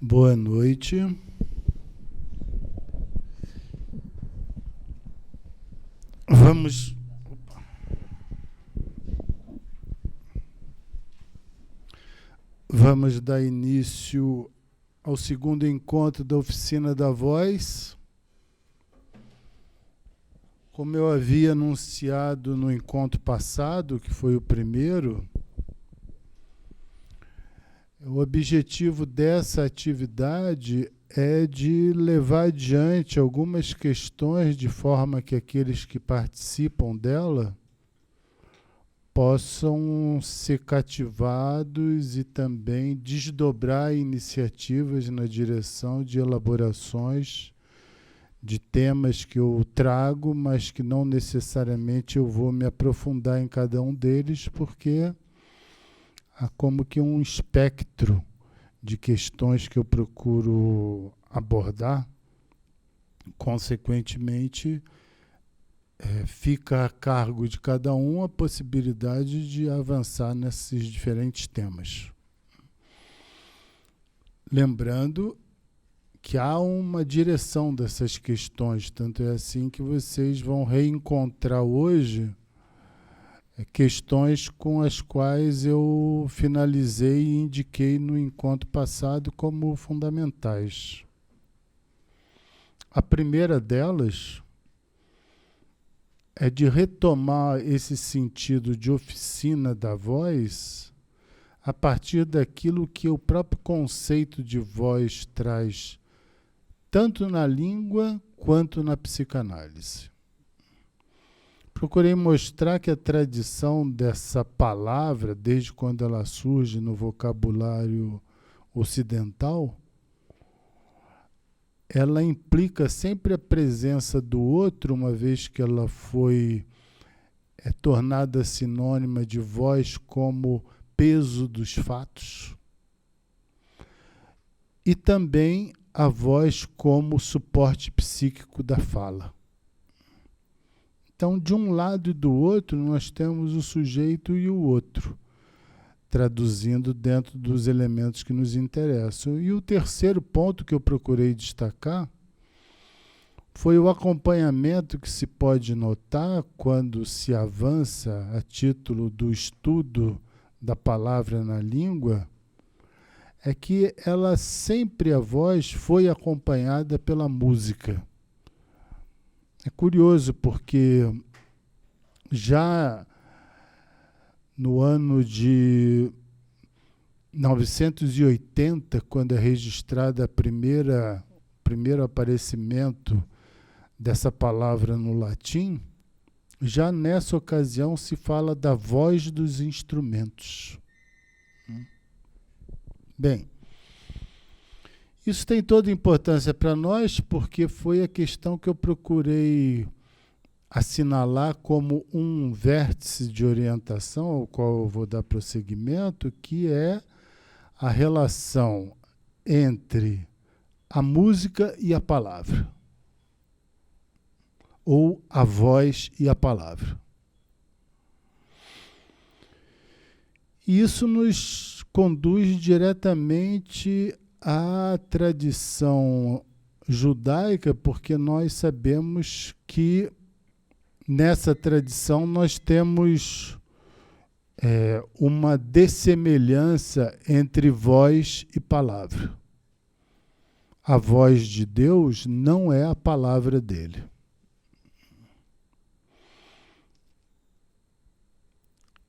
Boa noite. Vamos dar início ao segundo encontro da Oficina da Voz. Como eu havia anunciado no encontro passado, que foi o primeiro, o objetivo dessa atividade é de levar adiante algumas questões de forma que aqueles que participam dela possam ser cativados e também desdobrar iniciativas na direção de elaborações de temas que eu trago, mas que não necessariamente eu vou me aprofundar em cada um deles, porque há como que um espectro de questões que eu procuro abordar. Consequentemente, fica a cargo de cada um a possibilidade de avançar nesses diferentes temas. Lembrando que há uma direção dessas questões, tanto é assim que vocês vão reencontrar hoje questões com as quais eu finalizei e indiquei no encontro passado como fundamentais. A primeira delas é de retomar esse sentido de oficina da voz a partir daquilo que o próprio conceito de voz traz, tanto na língua quanto na psicanálise. Procurei mostrar que a tradição dessa palavra, desde quando ela surge no vocabulário ocidental, ela implica sempre a presença do outro, uma vez que ela foi tornada sinônima de voz como peso dos fatos, e também a voz como suporte psíquico da fala. Então, de um lado e do outro, nós temos o sujeito e o outro, traduzindo dentro dos elementos que nos interessam. E o terceiro ponto que eu procurei destacar foi o acompanhamento que se pode notar quando se avança a título do estudo da palavra na língua, é que ela sempre, a voz, foi acompanhada pela música. É curioso porque já no ano de 980, quando é registrada o primeiro aparecimento dessa palavra no latim, já nessa ocasião se fala da voz dos instrumentos. Bem, isso tem toda importância para nós, porque foi a questão que eu procurei assinalar como um vértice de orientação, ao qual eu vou dar prosseguimento, que é a relação entre a música e a palavra, ou a voz e a palavra. E isso nos conduz diretamente à tradição judaica, porque nós sabemos que nessa tradição nós temos uma dessemelhança entre voz e palavra. A voz de Deus não é a palavra dele.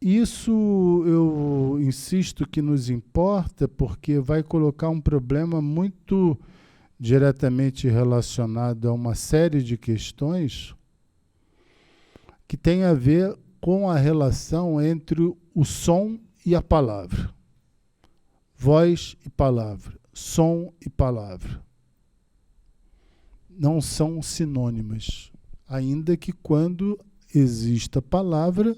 Isso eu insisto que nos importa, porque vai colocar um problema muito diretamente relacionado a uma série de questões que tem a ver com a relação entre o som e a palavra. Voz e palavra, som e palavra. Não são sinônimas, ainda que quando exista palavra,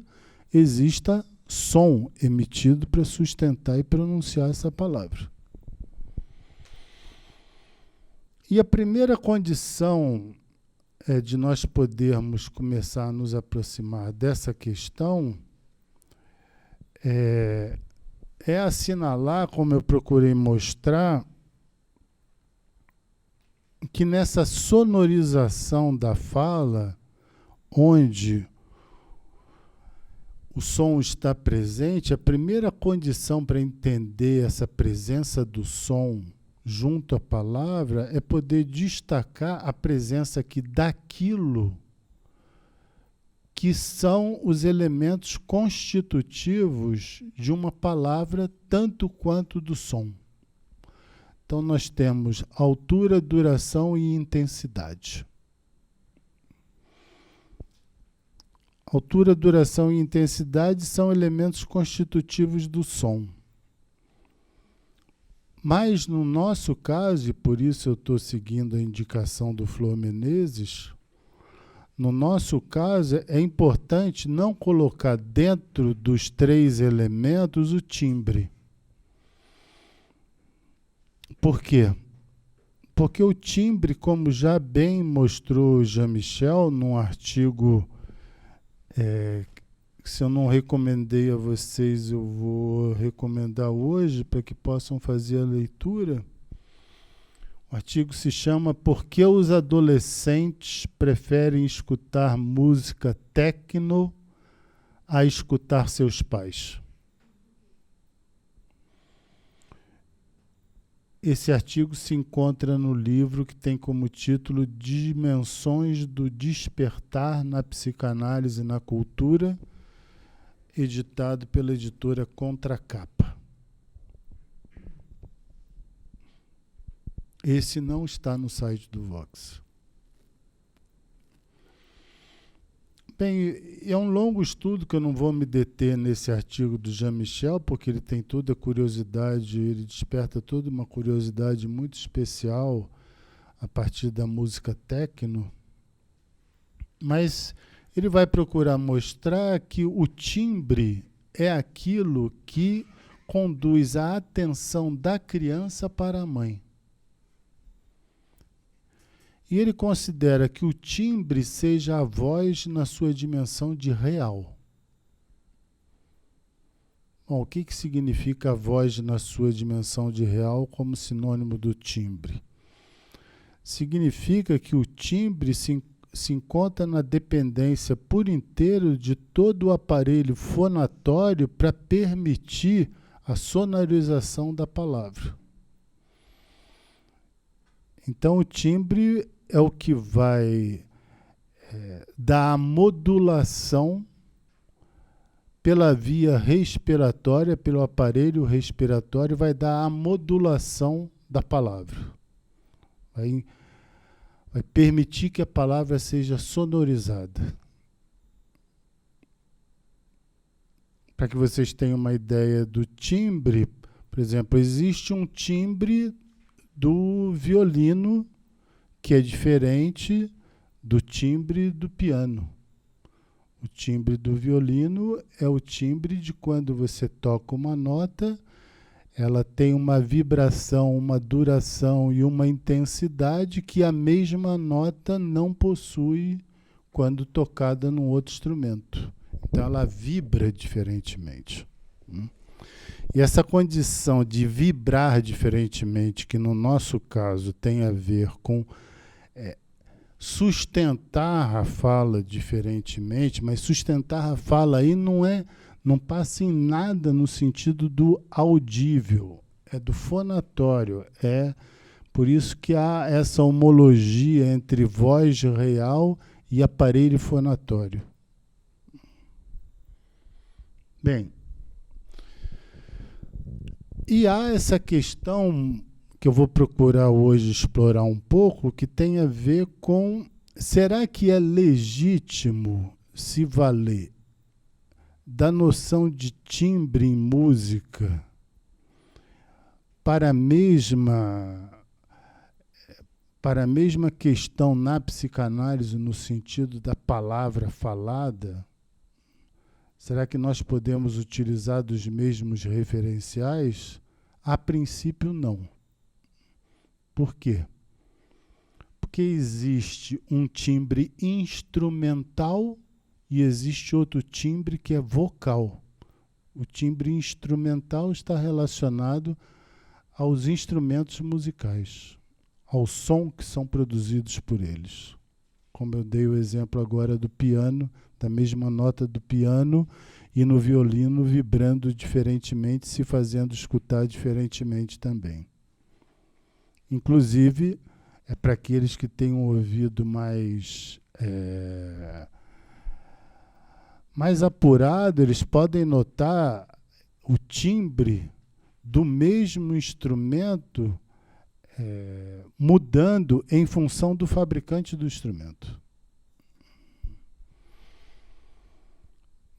exista som emitido para sustentar e pronunciar essa palavra. E a primeira condição de nós podermos começar a nos aproximar dessa questão é assinalar, como eu procurei mostrar, que nessa sonorização da fala, onde o som está presente, a primeira condição para entender essa presença do som junto à palavra é poder destacar a presença aqui daquilo que são os elementos constitutivos de uma palavra, tanto quanto do som. Então, nós temos altura, duração e intensidade. Altura, duração e intensidade são elementos constitutivos do som. Mas, no nosso caso, e por isso eu estou seguindo a indicação do Flor Menezes, no nosso caso, é importante não colocar dentro dos 3 elementos o timbre. Por quê? Porque o timbre, como já bem mostrou Jean-Michel num artigo, se eu não recomendei a vocês, eu vou recomendar hoje para que possam fazer a leitura. O artigo se chama Por que os adolescentes preferem escutar música techno a escutar seus pais. Esse artigo se encontra no livro que tem como título Dimensões do Despertar na Psicanálise e na Cultura, editado pela editora Contracapa. Esse não está no site do Vox. Bem, é um longo estudo que eu não vou me deter nesse artigo do Jean-Michel, porque ele tem toda a curiosidade, ele desperta toda uma curiosidade muito especial a partir da música techno. Mas ele vai procurar mostrar que o timbre é aquilo que conduz a atenção da criança para a mãe. E ele considera que o timbre seja a voz na sua dimensão de real. Bom, o que significa a voz na sua dimensão de real como sinônimo do timbre? Significa que o timbre se encontra na dependência por inteiro de todo o aparelho fonatório para permitir a sonorização da palavra. Então, o timbre é o que vai dar a modulação pela via respiratória, pelo aparelho respiratório, vai dar a modulação da palavra. Vai permitir que a palavra seja sonorizada. Para que vocês tenham uma ideia do timbre, por exemplo, existe um timbre do violino que é diferente do timbre do piano. O timbre do violino é o timbre de quando você toca uma nota, ela tem uma vibração, uma duração e uma intensidade que a mesma nota não possui quando tocada num outro instrumento. Então ela vibra diferentemente. E essa condição de vibrar diferentemente, que no nosso caso tem a ver com sustentar a fala diferentemente, mas sustentar a fala aí não passa em nada no sentido do audível, é do fonatório. É por isso que há essa homologia entre voz real e aparelho fonatório. Bem, e há essa questão que eu vou procurar hoje explorar um pouco, que tem a ver com: será que é legítimo se valer da noção de timbre em música para a mesma questão na psicanálise no sentido da palavra falada? Será que nós podemos utilizar dos mesmos referenciais? A princípio, não. Por quê? Porque existe um timbre instrumental e existe outro timbre que é vocal. O timbre instrumental está relacionado aos instrumentos musicais. ao som que são produzidos por eles. Como eu dei o exemplo agora do piano, da mesma nota do piano e no violino vibrando diferentemente, se fazendo escutar diferentemente também. Inclusive, é para aqueles que têm um ouvido mais apurado, eles podem notar o timbre do mesmo instrumento mudando em função do fabricante do instrumento.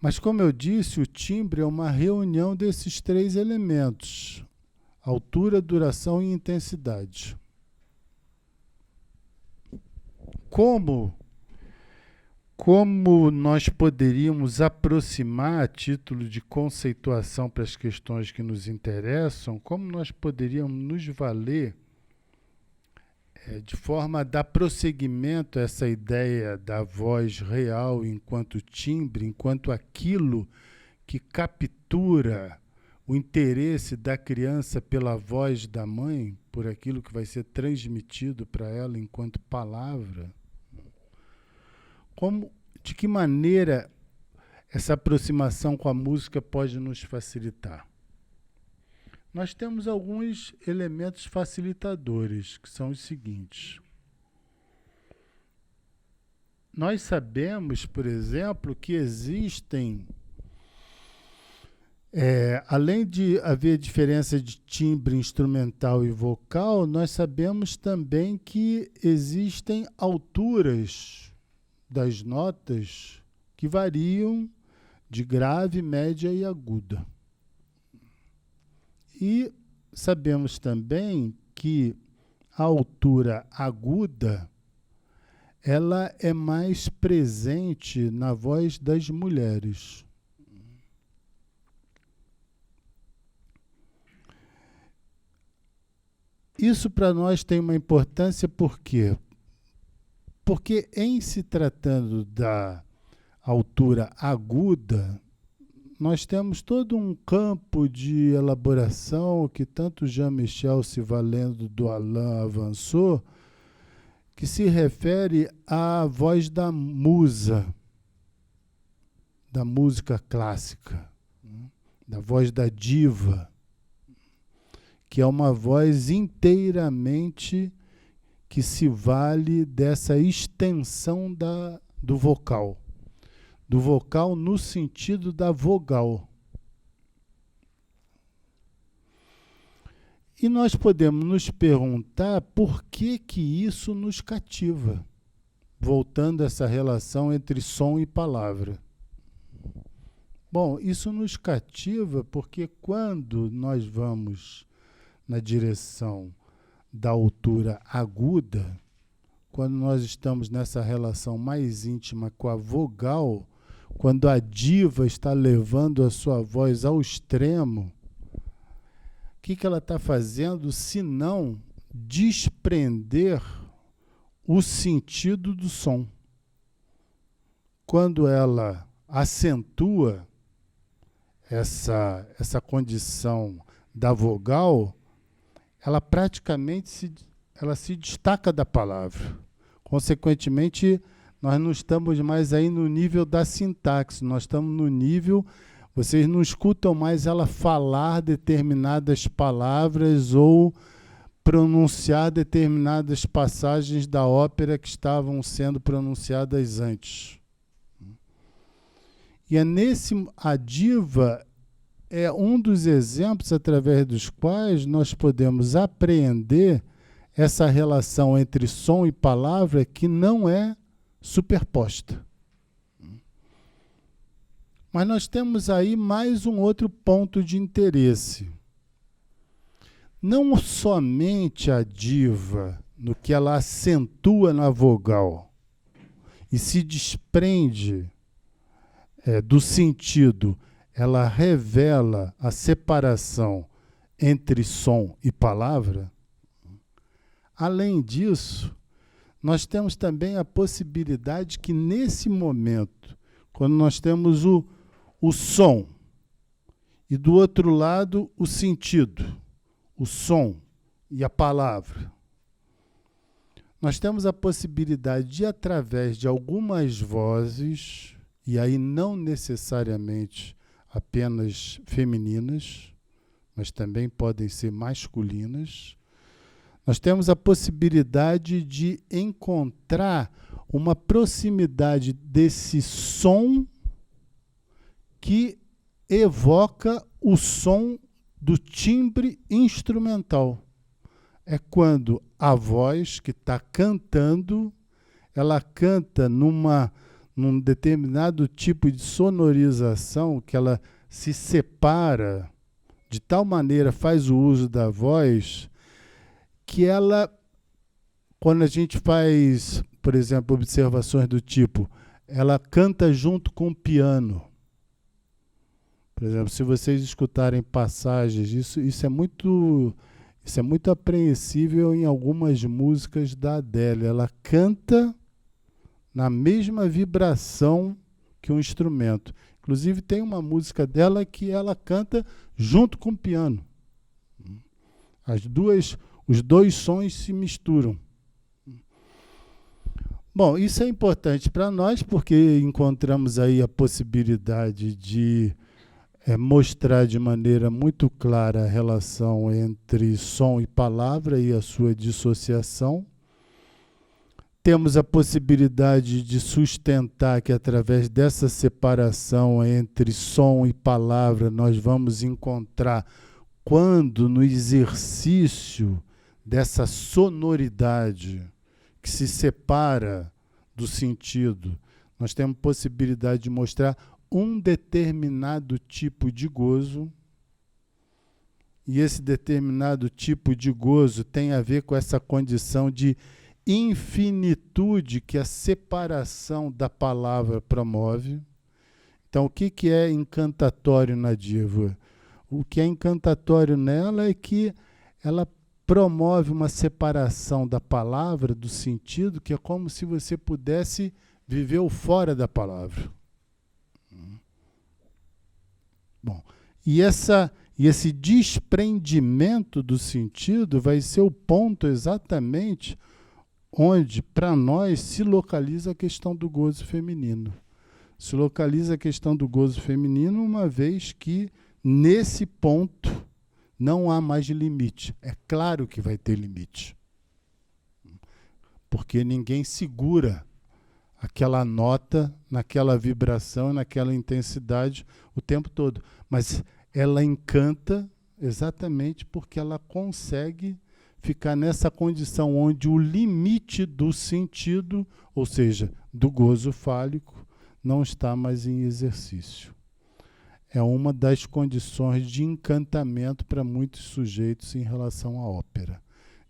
Mas, como eu disse, o timbre é uma reunião desses três elementos: altura, duração e intensidade. Como nós poderíamos aproximar, a título de conceituação para as questões que nos interessam, como nós poderíamos nos valer de forma a dar prosseguimento a essa ideia da voz real enquanto timbre, enquanto aquilo que captura o interesse da criança pela voz da mãe, por aquilo que vai ser transmitido para ela enquanto palavra? De que maneira essa aproximação com a música pode nos facilitar? Nós temos alguns elementos facilitadores, que são os seguintes. Nós sabemos, por exemplo, que existem, além de haver diferença de timbre instrumental e vocal, nós sabemos também que existem alturas das notas que variam de grave, média e aguda. E sabemos também que a altura aguda ela é mais presente na voz das mulheres. Isso para nós tem uma importância, por quê? Porque em se tratando da altura aguda, nós temos todo um campo de elaboração que tanto Jean-Michel, se valendo do Alain, avançou, que se refere à voz da musa, da música clássica, da voz da diva, que é uma voz inteiramente que se vale dessa extensão do vocal. Do vocal no sentido da vogal. E nós podemos nos perguntar por que isso nos cativa, voltando a essa relação entre som e palavra. Bom, isso nos cativa porque quando nós vamos na direção da altura aguda, quando nós estamos nessa relação mais íntima com a vogal, quando a diva está levando a sua voz ao extremo, o que ela está fazendo senão desprender o sentido do som? Quando ela acentua essa condição da vogal, ela praticamente se destaca da palavra. Consequentemente, nós não estamos mais aí no nível da sintaxe, nós estamos no nível, vocês não escutam mais ela falar determinadas palavras ou pronunciar determinadas passagens da ópera que estavam sendo pronunciadas antes. E a diva é um dos exemplos através dos quais nós podemos apreender essa relação entre som e palavra que não é superposta. Mas nós temos aí mais um outro ponto de interesse. Não somente a diva, no que ela acentua na vogal e se desprende do sentido, ela revela a separação entre som e palavra. Além disso, nós temos também a possibilidade que nesse momento, quando nós temos o som e do outro lado o sentido, o som e a palavra, nós temos a possibilidade de, através de algumas vozes, e aí não necessariamente apenas femininas, mas também podem ser masculinas, nós temos a possibilidade de encontrar uma proximidade desse som que evoca o som do timbre instrumental. É quando a voz que está cantando, ela canta num determinado tipo de sonorização que ela se separa, de tal maneira faz o uso da voz, que ela, quando a gente faz, por exemplo, observações do tipo, ela canta junto com o piano. Por exemplo, se vocês escutarem passagens, isso é muito apreensível em algumas músicas da Adele. Ela canta na mesma vibração que um instrumento. Inclusive, tem uma música dela que ela canta junto com o piano. Os dois sons se misturam. Bom, isso é importante para nós porque encontramos aí a possibilidade de mostrar de maneira muito clara a relação entre som e palavra e a sua dissociação. Temos a possibilidade de sustentar que, através dessa separação entre som e palavra, nós vamos encontrar, quando no exercício dessa sonoridade que se separa do sentido, nós temos possibilidade de mostrar um determinado tipo de gozo, e esse determinado tipo de gozo tem a ver com essa condição de infinitude que a separação da palavra promove. Então, o que é encantatório na diva? O que é encantatório nela é que ela promove uma separação da palavra, do sentido, que é como se você pudesse viver o fora da palavra. Bom, e esse desprendimento do sentido vai ser o ponto exatamente onde, para nós, se localiza a questão do gozo feminino. Se localiza a questão do gozo feminino, uma vez que, nesse ponto, não há mais limite. É claro que vai ter limite. Porque ninguém segura aquela nota, naquela vibração, naquela intensidade o tempo todo. Mas ela encanta exatamente porque ela consegue ficar nessa condição onde o limite do sentido, ou seja, do gozo fálico, não está mais em exercício. É uma das condições de encantamento para muitos sujeitos em relação à ópera,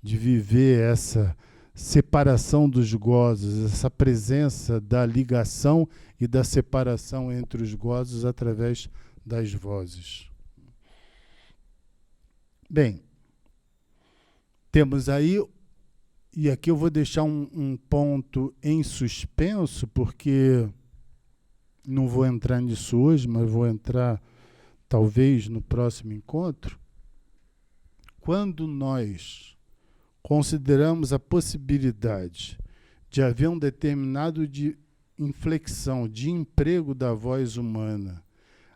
de viver essa separação dos gozos, essa presença da ligação e da separação entre os gozos através das vozes. Bem, temos aí, e aqui eu vou deixar um ponto em suspenso, porque não vou entrar nisso hoje, mas vou entrar talvez no próximo encontro. Quando nós consideramos a possibilidade de haver um determinado de inflexão, de emprego da voz humana,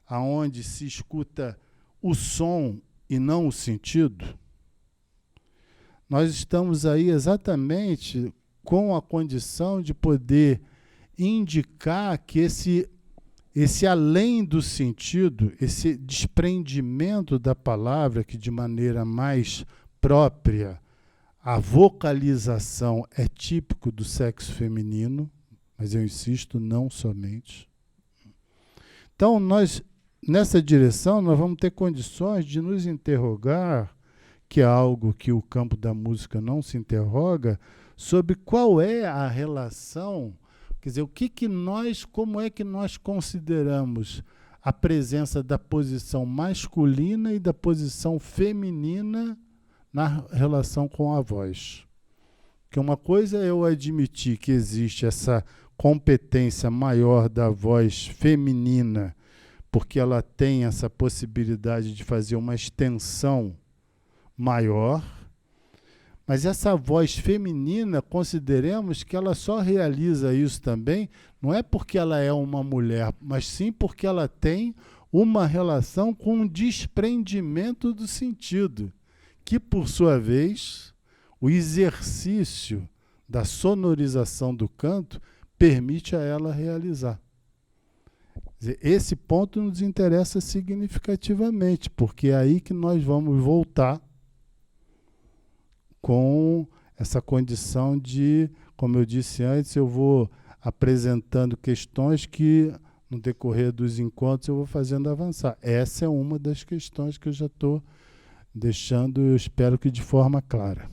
aonde se escuta o som e não o sentido, nós estamos aí exatamente com a condição de poder indicar que esse além do sentido, esse desprendimento da palavra, que de maneira mais própria, a vocalização é típico do sexo feminino, mas eu insisto, não somente. Então, nessa direção, nós vamos ter condições de nos interrogar, que é algo que o campo da música não se interroga, sobre qual é a relação, quer dizer, como é que nós consideramos a presença da posição masculina e da posição feminina na relação com a voz. Porque uma coisa é eu admitir que existe essa competência maior da voz feminina, porque ela tem essa possibilidade de fazer uma extensão maior, Mas essa voz feminina, consideremos que ela só realiza isso também, não é porque ela é uma mulher, mas sim porque ela tem uma relação com um desprendimento do sentido, que, por sua vez, o exercício da sonorização do canto permite a ela realizar. Quer dizer, esse ponto nos interessa significativamente, porque é aí que nós vamos voltar com essa condição de, como eu disse antes, eu vou apresentando questões que, no decorrer dos encontros, eu vou fazendo avançar. Essa é uma das questões que eu já estou deixando, eu espero que de forma clara.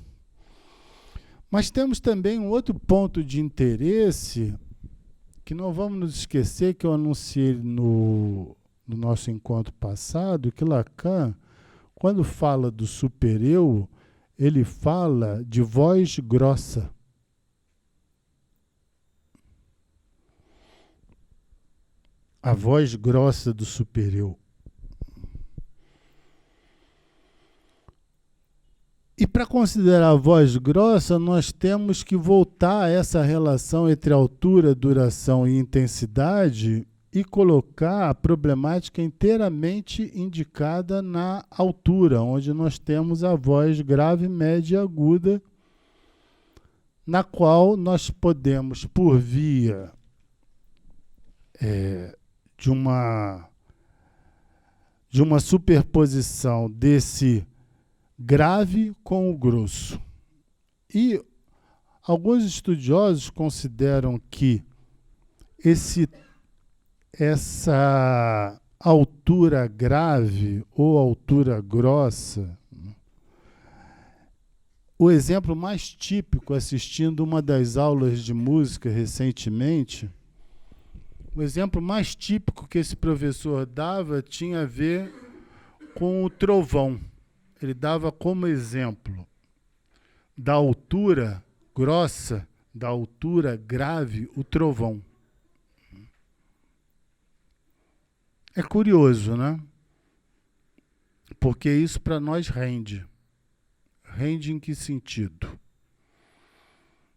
Mas temos também um outro ponto de interesse, que não vamos nos esquecer, que eu anunciei no nosso encontro passado, que Lacan, quando fala do supereu, ele fala de voz grossa. A voz grossa do supereu. E para considerar a voz grossa, nós temos que voltar a essa relação entre altura, duração e intensidade e colocar a problemática inteiramente indicada na altura, onde nós temos a voz grave, média e aguda, na qual nós podemos, por via de uma superposição desse grave com o grosso. E alguns estudiosos consideram que essa altura grave ou altura grossa, o exemplo mais típico, assistindo uma das aulas de música recentemente, o exemplo mais típico que esse professor dava tinha a ver com o trovão. Ele dava como exemplo da altura grossa, da altura grave, o trovão. É curioso, né? Porque isso para nós rende. Rende em que sentido?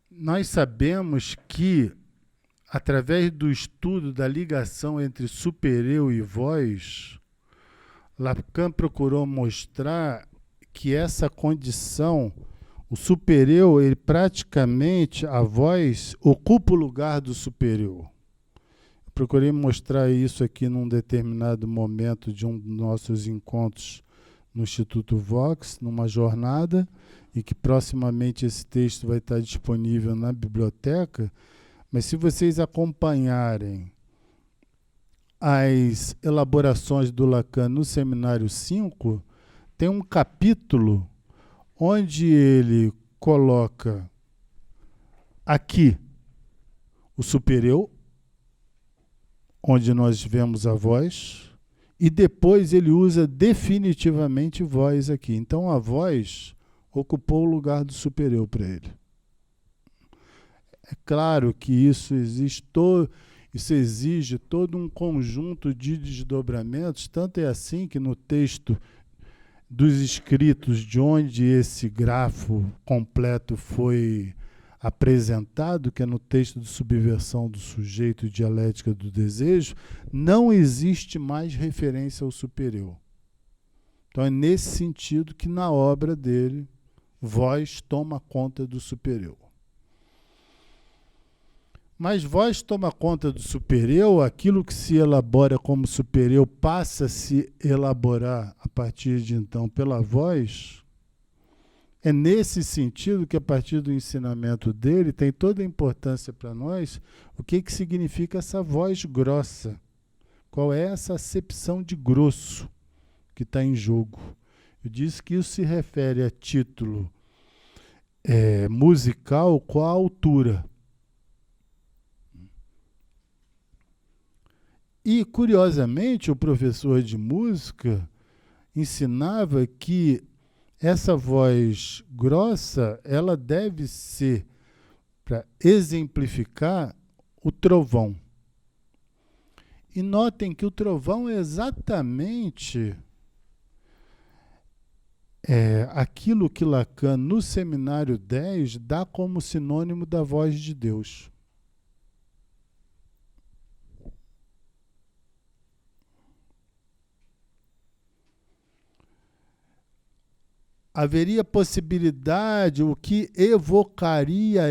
Nós sabemos que, através do estudo da ligação entre supereu e voz, Lacan procurou mostrar que essa condição, o supereu, ele praticamente, a voz ocupa o lugar do supereu. Eu procurei mostrar isso aqui num determinado momento de um dos nossos encontros no Instituto Vox, numa jornada, e que proximamente esse texto vai estar disponível na biblioteca, mas se vocês acompanharem as elaborações do Lacan no Seminário 5, tem um capítulo onde ele coloca aqui o supereu, onde nós vemos a voz, e depois ele usa definitivamente voz aqui. Então a voz ocupou o lugar do supereu para ele. É claro que isso exige todo um conjunto de desdobramentos, tanto é assim que no texto dos escritos de onde esse grafo completo foi apresentado, que é no texto de Subversão do Sujeito e Dialética do Desejo, não existe mais referência ao supereu. Então é nesse sentido que na obra dele, voz toma conta do supereu. Mas voz toma conta do supereu, aquilo que se elabora como supereu passa a se elaborar a partir de então pela voz. É nesse sentido que, a partir do ensinamento dele, tem toda a importância para nós o que significa essa voz grossa. Qual é essa acepção de grosso que está em jogo? Eu disse que isso se refere a título musical com a altura. E, curiosamente, o professor de música ensinava que essa voz grossa, ela deve ser para exemplificar o trovão. E notem que o trovão é exatamente aquilo que Lacan, no Seminário 10, dá como sinônimo da voz de Deus. Haveria possibilidade, o que evocaria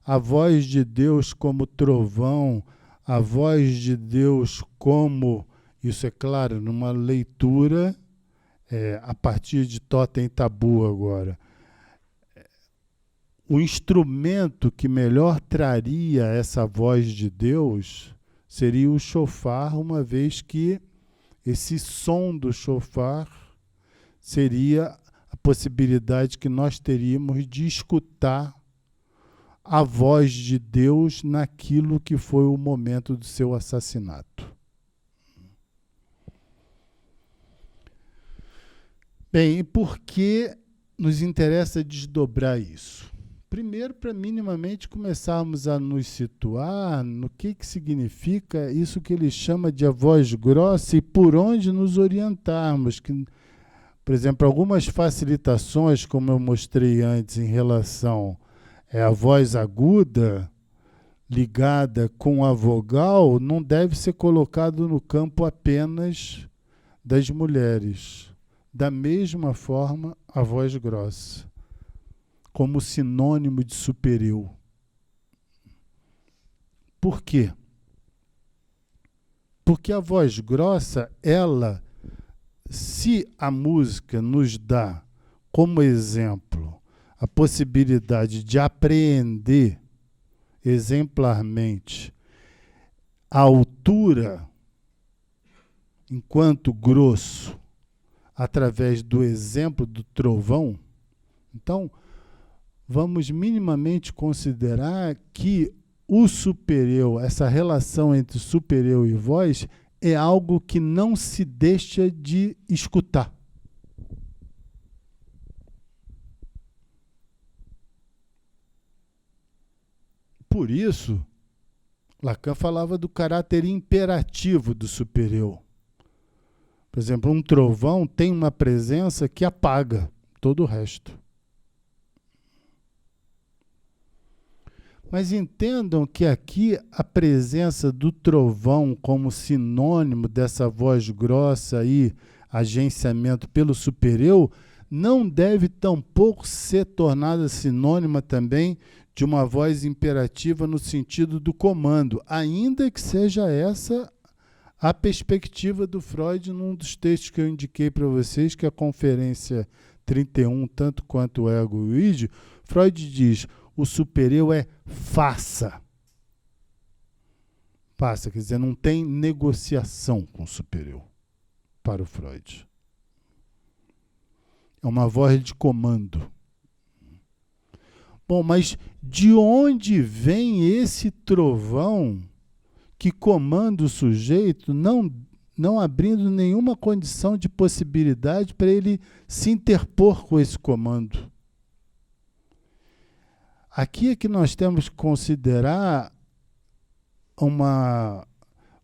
a voz de Deus como trovão, a voz de Deus como, isso é claro, numa leitura a partir de Totem e Tabu agora. O instrumento que melhor traria essa voz de Deus seria o shofar, uma vez que esse som do shofar seria a possibilidade que nós teríamos de escutar a voz de Deus naquilo que foi o momento do seu assassinato. Bem, e por que nos interessa desdobrar isso? Primeiro, para minimamente começarmos a nos situar no que significa isso que ele chama de a voz grossa e por onde nos orientarmos. Que, por exemplo, algumas facilitações, como eu mostrei antes, em relação à voz aguda ligada com a vogal, não deve ser colocado no campo apenas das mulheres. Da mesma forma, a voz grossa, como sinônimo de superior. Por quê? Porque a voz grossa, ela, se a música nos dá como exemplo a possibilidade de apreender exemplarmente a altura enquanto grosso, através do exemplo do trovão, então vamos minimamente considerar que o superior, essa relação entre superior e voz, é algo que não se deixa de escutar. Por isso, Lacan falava do caráter imperativo do superior. Por exemplo, um trovão tem uma presença que apaga todo o resto. Mas entendam que aqui a presença do trovão como sinônimo dessa voz grossa e agenciamento pelo superior não deve tampouco ser tornada sinônima também de uma voz imperativa no sentido do comando, ainda que seja essa a perspectiva do Freud num dos textos que eu indiquei para vocês, que é a Conferência 31, tanto quanto o Ego e o Id. Freud diz: o superior é faça. Faça, quer dizer, não tem negociação com o superior, para o Freud. É uma voz de comando. Bom, mas de onde vem esse trovão que comanda o sujeito, não abrindo nenhuma condição de possibilidade para ele se interpor com esse comando? Aqui é que nós temos que considerar vamos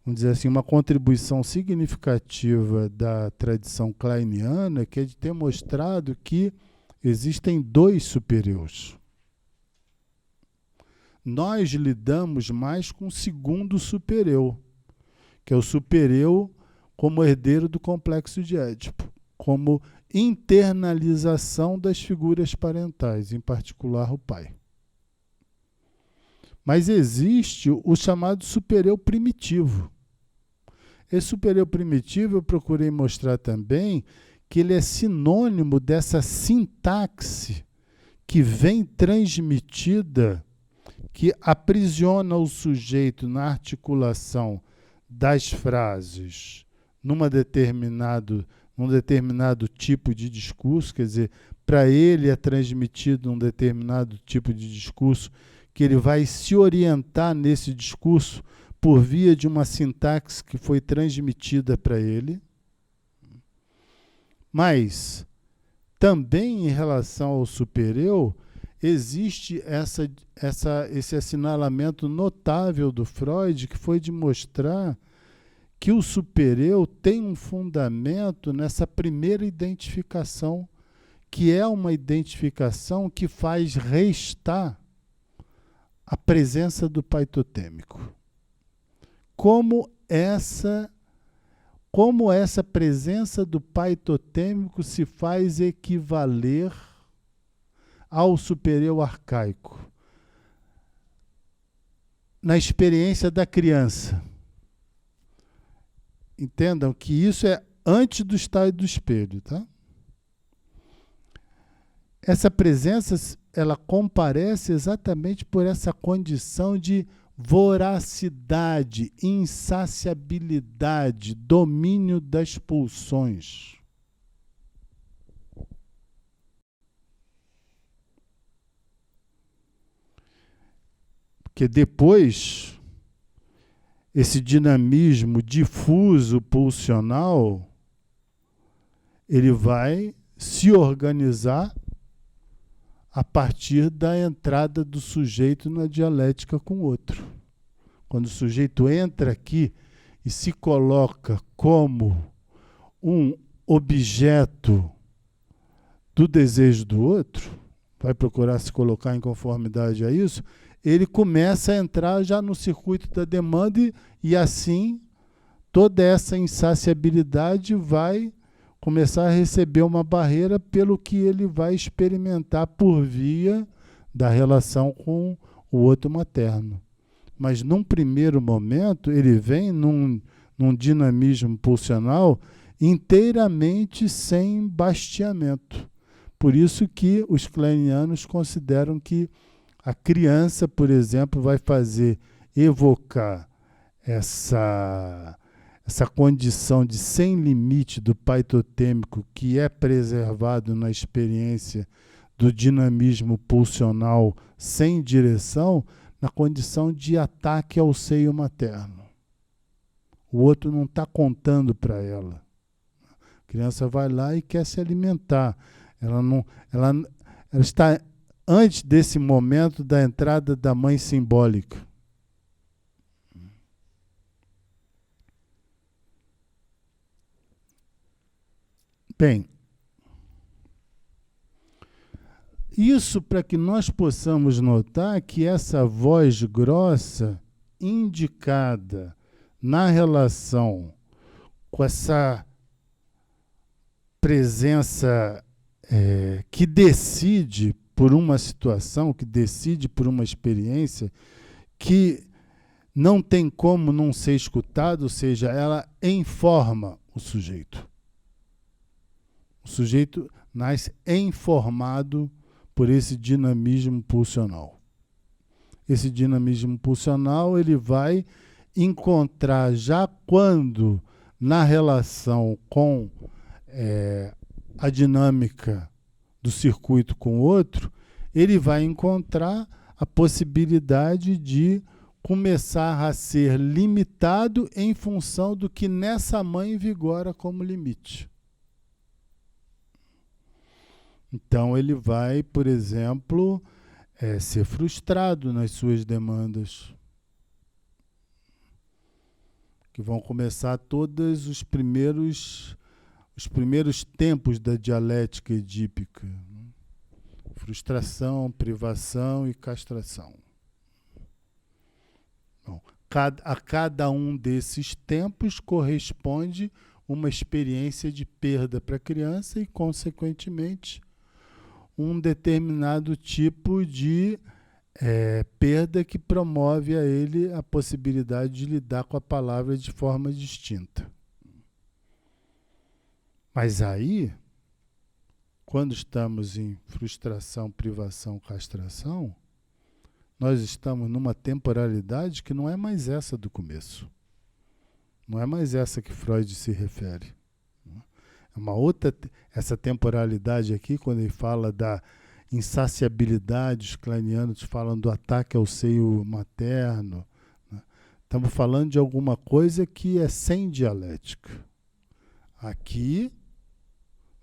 dizer assim, uma contribuição significativa da tradição kleiniana, que é de ter mostrado que existem dois superiores. Nós lidamos mais com o segundo superior, que é o superior como herdeiro do complexo de Édipo, como internalização das figuras parentais, em particular o pai. Mas existe o chamado superior primitivo. Esse superior primitivo eu procurei mostrar também que ele é sinônimo dessa sintaxe que vem transmitida, que aprisiona o sujeito na articulação das frases num determinado tipo de discurso, quer dizer, para ele é transmitido um determinado tipo de discurso, que ele vai se orientar nesse discurso por via de uma sintaxe que foi transmitida para ele. Mas, também em relação ao superior, existe esse assinalamento notável do Freud, que foi de mostrar que o superior tem um fundamento nessa primeira identificação que é uma identificação que faz restar a presença do pai totêmico. Como essa presença do pai totêmico se faz equivaler ao superior arcaico na experiência da criança. Entendam que isso é antes do estado do espelho, tá? Essa presença, ela comparece exatamente por essa condição de voracidade, insaciabilidade, domínio das pulsões. Porque depois, esse dinamismo difuso pulsional, ele vai se organizar a partir da entrada do sujeito na dialética com o outro. Quando o sujeito entra aqui e se coloca como um objeto do desejo do outro, vai procurar se colocar em conformidade a isso, ele começa a entrar já no circuito da demanda e assim toda essa insaciabilidade vai começar a receber uma barreira pelo que ele vai experimentar por via da relação com o outro materno. Mas num primeiro momento ele vem num dinamismo pulsional inteiramente sem bastiamento. Por isso que os kleinianos consideram que a criança, por exemplo, vai fazer evocar essa condição de sem limite do pai totêmico que é preservado na experiência do dinamismo pulsional sem direção, na condição de ataque ao seio materno. O outro não está contando para ela. A criança vai lá e quer se alimentar. Ela está antes desse momento da entrada da mãe simbólica. Bem, isso para que nós possamos notar que essa voz grossa indicada na relação com essa presença que decide por uma situação, que decide por uma experiência, que não tem como não ser escutado, ou seja, ela informa o sujeito. O sujeito nasce informado por esse dinamismo pulsional. Esse dinamismo pulsional ele vai encontrar já quando, na relação com a dinâmica do circuito com o outro, ele vai encontrar a possibilidade de começar a ser limitado em função do que nessa mãe vigora como limite. Então ele vai, por exemplo, ser frustrado nas suas demandas, que vão começar todos os primeiros tempos da dialética edípica. Frustração, privação e castração. Bom, a cada um desses tempos corresponde uma experiência de perda para a criança e, consequentemente, um determinado tipo de perda que promove a ele a possibilidade de lidar com a palavra de forma distinta. Mas aí, quando estamos em frustração, privação, castração, nós estamos numa temporalidade que não é mais essa do começo. Não é mais essa que Freud se refere. É uma outra, essa temporalidade aqui, quando ele fala da insaciabilidade, os kleinianos falam do ataque ao seio materno, né? Estamos falando de alguma coisa que é sem dialética. Aqui,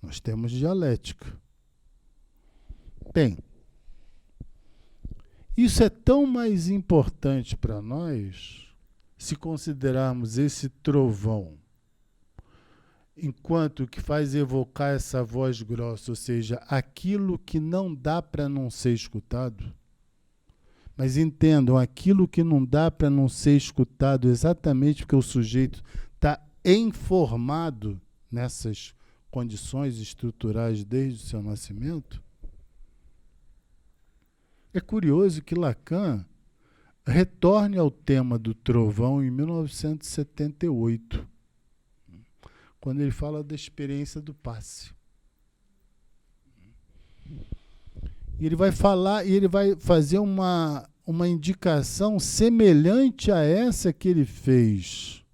nós temos dialética. Bem, isso é tão mais importante para nós se considerarmos esse trovão enquanto que faz evocar essa voz grossa, ou seja, aquilo que não dá para não ser escutado. Mas entendam, aquilo que não dá para não ser escutado exatamente porque o sujeito está informado nessas condições estruturais desde o seu nascimento. É curioso que Lacan retorne ao tema do trovão em 1978, quando ele fala da experiência do passe. E ele vai falar, e ele vai fazer uma indicação semelhante a essa que ele fez.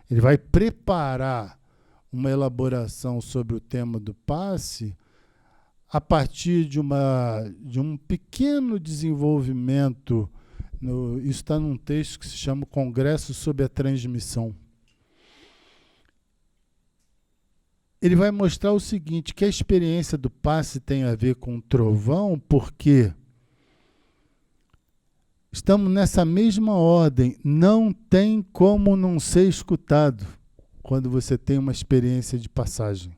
Ele vai preparar uma elaboração sobre o tema do passe a partir de um pequeno desenvolvimento. Isso está num texto que se chama Congresso sobre a Transmissão. Ele vai mostrar o seguinte, que a experiência do passe tem a ver com o trovão, porque estamos nessa mesma ordem. Não tem como não ser escutado quando você tem uma experiência de passagem.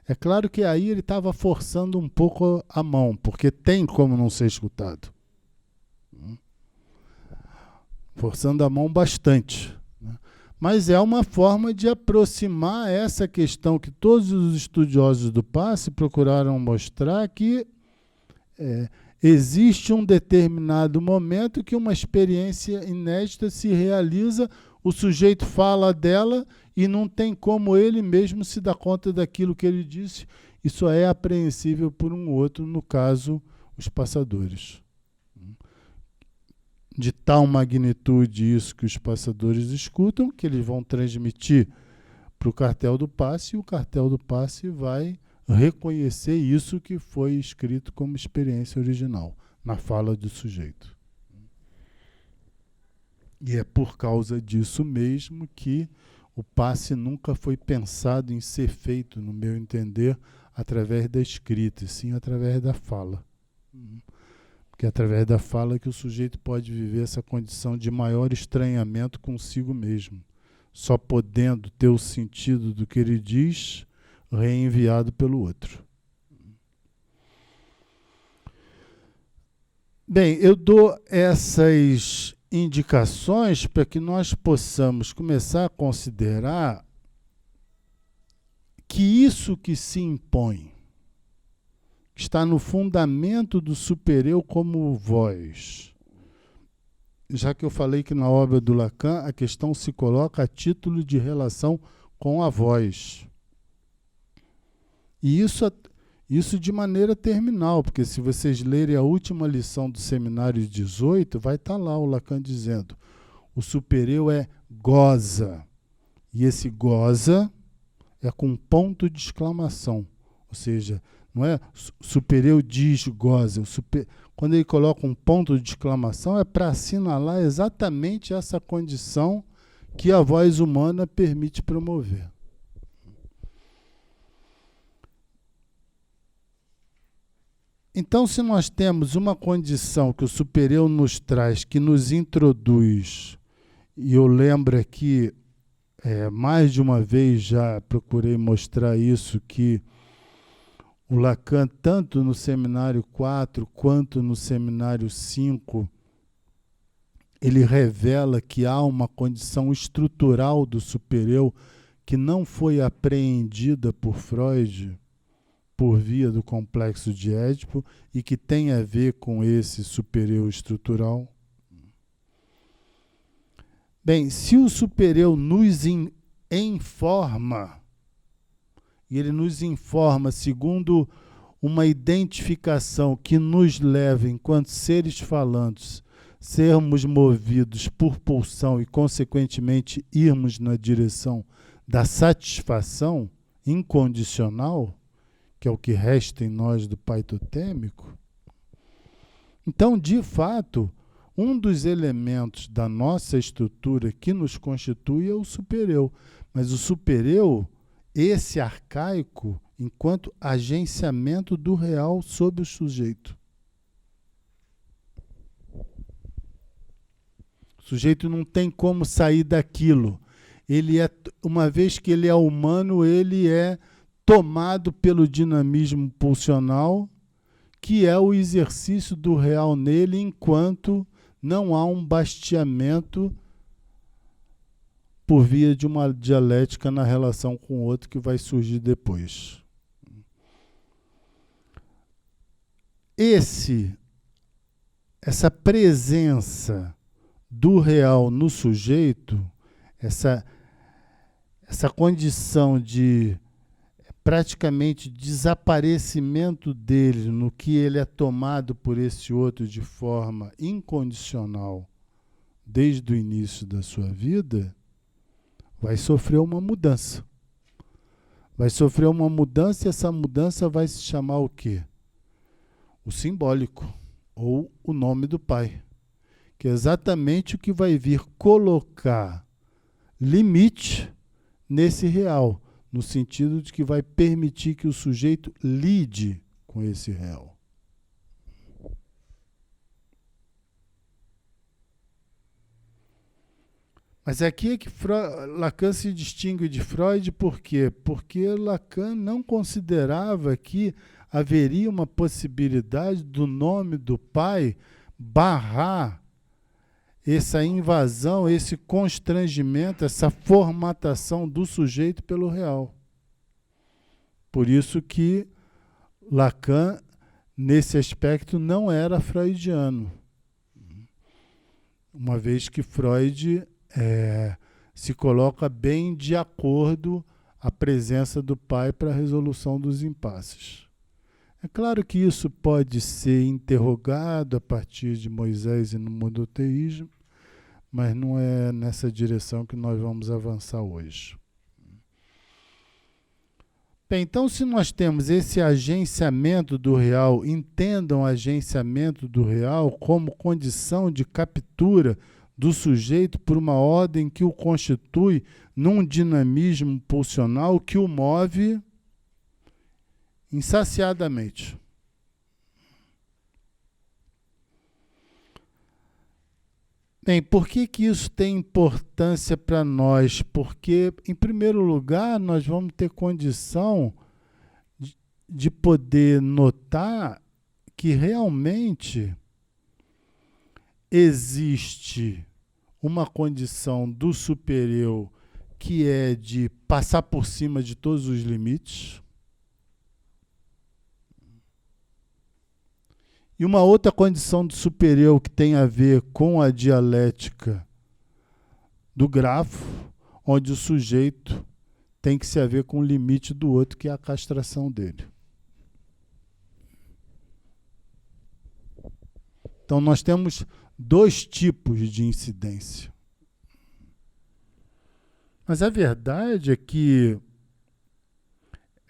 É claro que aí ele estava forçando um pouco a mão, porque tem como não ser escutado. Forçando a mão bastante. Mas é uma forma de aproximar essa questão que todos os estudiosos do passe procuraram mostrar, que existe um determinado momento que uma experiência inédita se realiza, o sujeito fala dela e não tem como ele mesmo se dar conta daquilo que ele disse. Isso é apreensível por um outro, no caso, os passadores. De tal magnitude isso que os passadores escutam, que eles vão transmitir para o cartel do passe, e o cartel do passe vai reconhecer isso que foi escrito como experiência original, na fala do sujeito. E é por causa disso mesmo que o passe nunca foi pensado em ser feito, no meu entender, através da escrita, e sim através da fala. Porque é através da fala que o sujeito pode viver essa condição de maior estranhamento consigo mesmo, só podendo ter o sentido do que ele diz reenviado pelo outro. Bem, eu dou essas indicações para que nós possamos começar a considerar que isso que se impõe está no fundamento do supereu como voz. Já que eu falei que na obra do Lacan a questão se coloca a título de relação com a voz. E isso de maneira terminal, porque se vocês lerem a última lição do seminário 18, vai estar lá o Lacan dizendo: o supereu goza. E esse goza é com ponto de exclamação. Ou seja, não é supereu diz goza. Quando ele coloca um ponto de exclamação, é para assinalar exatamente essa condição que a voz humana permite promover. Então, se nós temos uma condição que o supereu nos traz, que nos introduz, e eu lembro aqui, mais de uma vez já procurei mostrar isso, que o Lacan, tanto no seminário 4 quanto no seminário 5, ele revela que há uma condição estrutural do supereu que não foi apreendida por Freud por via do complexo de Édipo e que tem a ver com esse supereu estrutural. Bem, se o supereu nos informa, e ele nos informa segundo uma identificação que nos leva, enquanto seres falantes, sermos movidos por pulsão e, consequentemente, irmos na direção da satisfação incondicional, que é o que resta em nós do pai totêmico. Então, de fato, um dos elementos da nossa estrutura que nos constitui é o supereu. Mas o supereu, esse arcaico, enquanto agenciamento do real sobre o sujeito. O sujeito não tem como sair daquilo. uma vez que ele é humano, ele é tomado pelo dinamismo pulsional, que é o exercício do real nele, enquanto não há um bastiamento por via de uma dialética na relação com o outro que vai surgir depois. Essa presença do real no sujeito, essa condição de praticamente desaparecimento dele no que ele é tomado por esse outro de forma incondicional desde o início da sua vida, vai sofrer uma mudança. Vai sofrer uma mudança e essa mudança vai se chamar o quê? O simbólico, ou o nome do Pai, que é exatamente o que vai vir colocar limite nesse real, no sentido de que vai permitir que o sujeito lide com esse real. Mas aqui é que Lacan se distingue de Freud, por quê? Porque Lacan não considerava que haveria uma possibilidade do nome do Pai barrar essa invasão, esse constrangimento, essa formatação do sujeito pelo real. Por isso que Lacan, nesse aspecto, não era freudiano. Uma vez que Freud se coloca bem de acordo a presença do Pai para a resolução dos impasses. É claro que isso pode ser interrogado a partir de Moisés e no monoteísmo, mas não é nessa direção que nós vamos avançar hoje. Bem, então, se nós temos esse agenciamento do real, entendam o agenciamento do real como condição de captura do sujeito por uma ordem que o constitui num dinamismo pulsional que o move insaciadamente. Bem, por que isso tem importância para nós? Porque, em primeiro lugar, nós vamos ter condição de poder notar que realmente existe uma condição do superior que é de passar por cima de todos os limites. E uma outra condição do superior que tem a ver com a dialética do grafo, onde o sujeito tem que se haver com o limite do outro, que é a castração dele. Então, nós temos dois tipos de incidência. Mas a verdade é que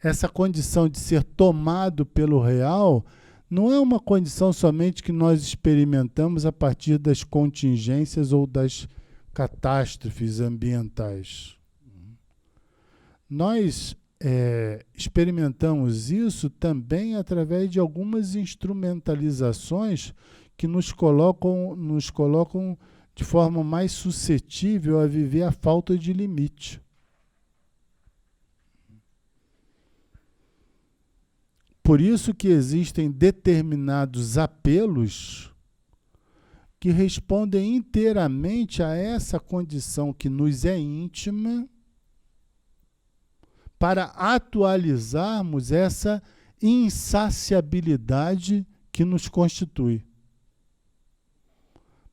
essa condição de ser tomado pelo real não é uma condição somente que nós experimentamos a partir das contingências ou das catástrofes ambientais. Nós experimentamos isso também através de algumas instrumentalizações que nos colocam de forma mais suscetível a viver a falta de limite. Por isso que existem determinados apelos que respondem inteiramente a essa condição que nos é íntima para atualizarmos essa insaciabilidade que nos constitui.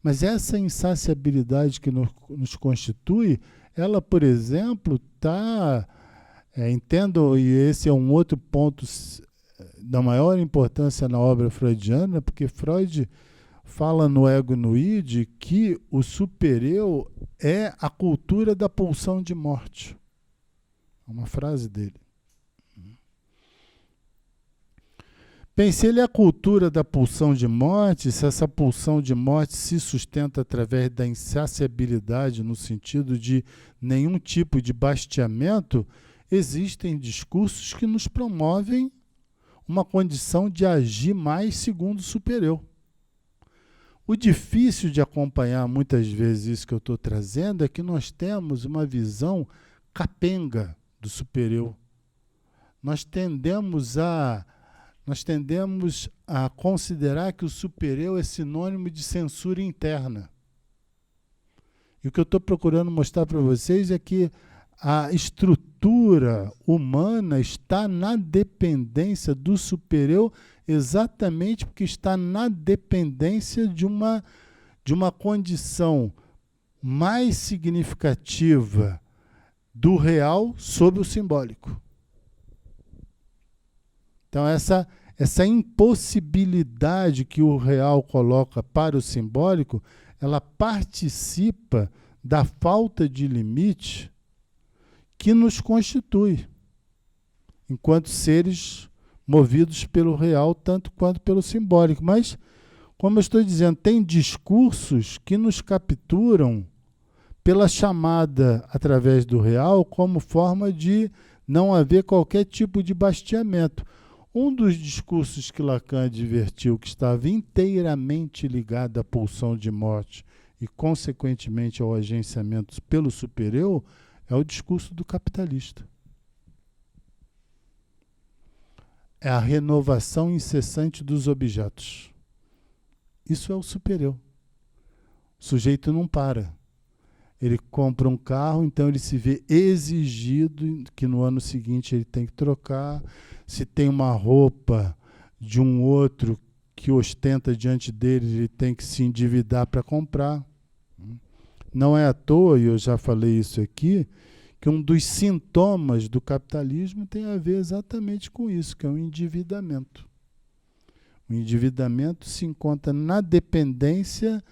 Mas essa insaciabilidade que nos constitui, ela, por exemplo, está... entendo, e esse é um outro ponto da maior importância na obra freudiana, porque Freud fala no ego e no id que o superior é a cultura da pulsão de morte. É uma frase dele. Bem, se ele é a cultura da pulsão de morte, se essa pulsão de morte se sustenta através da insaciabilidade, no sentido de nenhum tipo de bastiamento, existem discursos que nos promovem uma condição de agir mais segundo o superior. O difícil de acompanhar muitas vezes isso que eu estou trazendo é que nós temos uma visão capenga do superior. Nós tendemos a considerar que o superior é sinônimo de censura interna. E o que eu estou procurando mostrar para vocês é que a estrutura humana está na dependência do superior, exatamente porque está na dependência de uma condição mais significativa do real sobre o simbólico. Então, essa impossibilidade que o real coloca para o simbólico, ela participa da falta de limite que nos constitui, enquanto seres movidos pelo real, tanto quanto pelo simbólico. Mas, como eu estou dizendo, tem discursos que nos capturam pela chamada através do real como forma de não haver qualquer tipo de bastiamento. Um dos discursos que Lacan advertiu que estava inteiramente ligado à pulsão de morte e, consequentemente, ao agenciamento pelo superior é o discurso do capitalista. É a renovação incessante dos objetos. Isso é o superior. O sujeito não para. Ele compra um carro, então ele se vê exigido que no ano seguinte ele tem que trocar. Se tem uma roupa de um outro que ostenta diante dele, ele tem que se endividar para comprar. Não é à toa, e eu já falei isso aqui, que um dos sintomas do capitalismo tem a ver exatamente com isso, que é o endividamento. O endividamento se encontra na dependência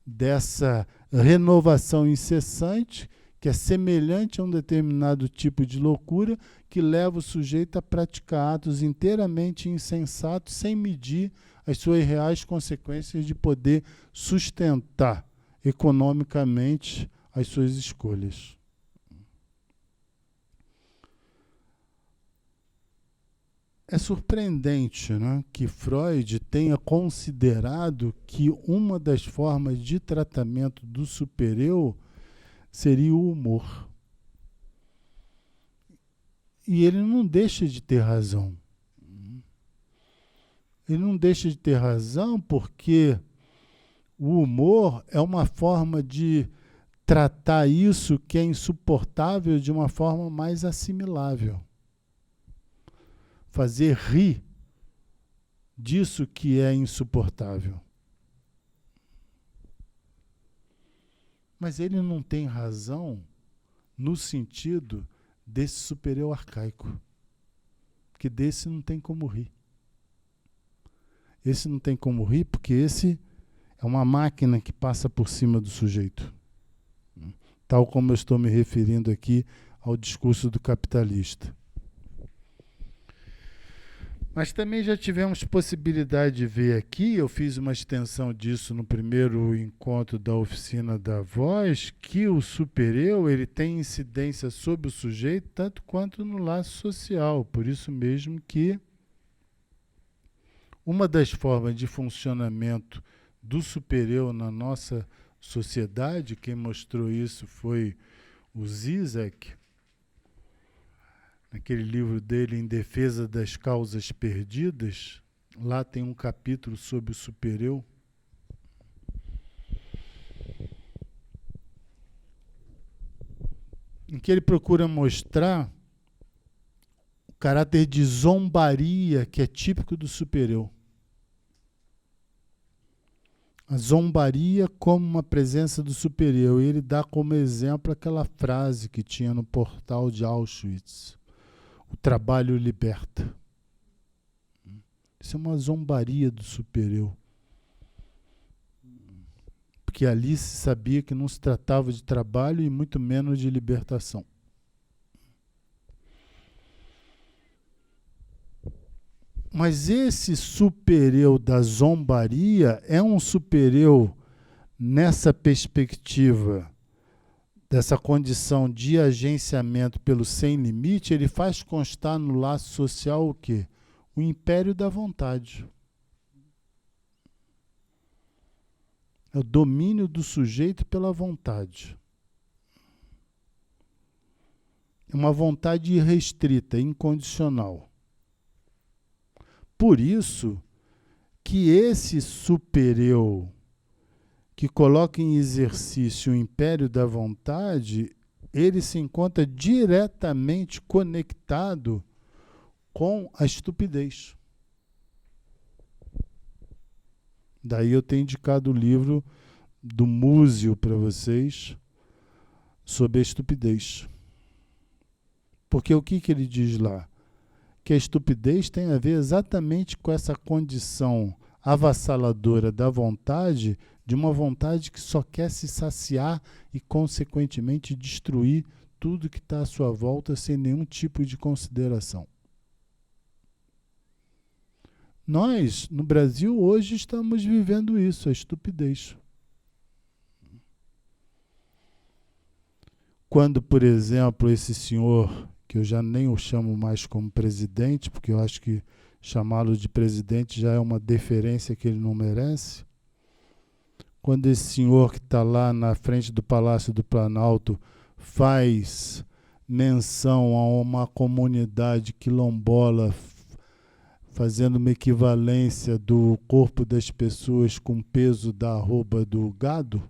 dessa renovação incessante, que é semelhante a um determinado tipo de loucura, que leva o sujeito a praticar atos inteiramente insensatos, sem medir as suas reais consequências de poder sustentar economicamente as suas escolhas. É surpreendente, né, que Freud tenha considerado que uma das formas de tratamento do superior seria o humor. E ele não deixa de ter razão. Ele não deixa de ter razão porque o humor é uma forma de tratar isso que é insuportável de uma forma mais assimilável. Fazer rir disso que é insuportável. Mas ele não tem razão no sentido desse superior arcaico, porque desse não tem como rir. Esse não tem como rir porque esse é uma máquina que passa por cima do sujeito. Tal como eu estou me referindo aqui ao discurso do capitalista. Mas também já tivemos possibilidade de ver aqui, eu fiz uma extensão disso no primeiro encontro da oficina da voz, que o superior ele tem incidência sobre o sujeito tanto quanto no laço social. Por isso mesmo que uma das formas de funcionamento do superior na nossa sociedade, quem mostrou isso foi o Zizek, naquele livro dele, Em Defesa das Causas Perdidas. Lá tem um capítulo sobre o superior. Em que ele procura mostrar o caráter de zombaria que é típico do superior. A zombaria como uma presença do superior. E ele dá como exemplo aquela frase que tinha no portal de Auschwitz. O trabalho liberta. Isso é uma zombaria do superior. Porque ali se sabia que não se tratava de trabalho e muito menos de libertação. Mas esse superior da zombaria é um superior nessa perspectiva dessa condição de agenciamento pelo sem limite, ele faz constar no laço social o quê? O império da vontade. É o domínio do sujeito pela vontade. É uma vontade irrestrita, incondicional. Por isso que esse super-eu que coloca em exercício o império da vontade, ele se encontra diretamente conectado com a estupidez. Daí eu tenho indicado o livro do Múzio para vocês sobre a estupidez. Porque o que ele diz lá? Que a estupidez tem a ver exatamente com essa condição avassaladora da vontade, de uma vontade que só quer se saciar e, consequentemente, destruir tudo que está à sua volta sem nenhum tipo de consideração. Nós, no Brasil, hoje estamos vivendo isso, a estupidez. Quando, por exemplo, esse senhor, que eu já nem o chamo mais como presidente, porque eu acho que chamá-lo de presidente já é uma deferência que ele não merece, quando esse senhor que está lá na frente do Palácio do Planalto faz menção a uma comunidade quilombola fazendo uma equivalência do corpo das pessoas com o peso da arroba do gado,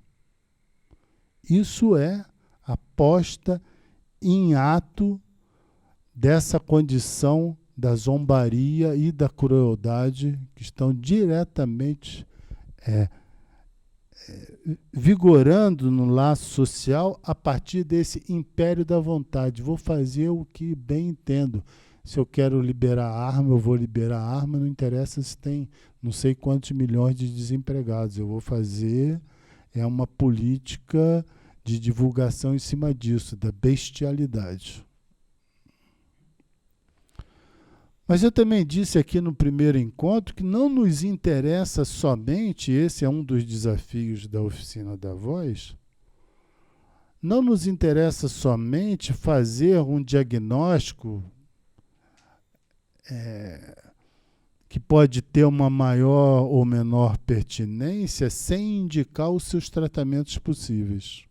isso é a posta em ato dessa condição da zombaria e da crueldade que estão diretamente vigorando no laço social a partir desse império da vontade. Vou fazer o que bem entendo. Se eu quero liberar arma, eu vou liberar arma, não interessa se tem não sei quantos milhões de desempregados. Eu vou fazer uma política de divulgação em cima disso, da bestialidade. Mas eu também disse aqui no primeiro encontro que não nos interessa somente, esse é um dos desafios da Oficina da Voz, não nos interessa somente fazer um diagnóstico que pode ter uma maior ou menor pertinência sem indicar os seus tratamentos possíveis.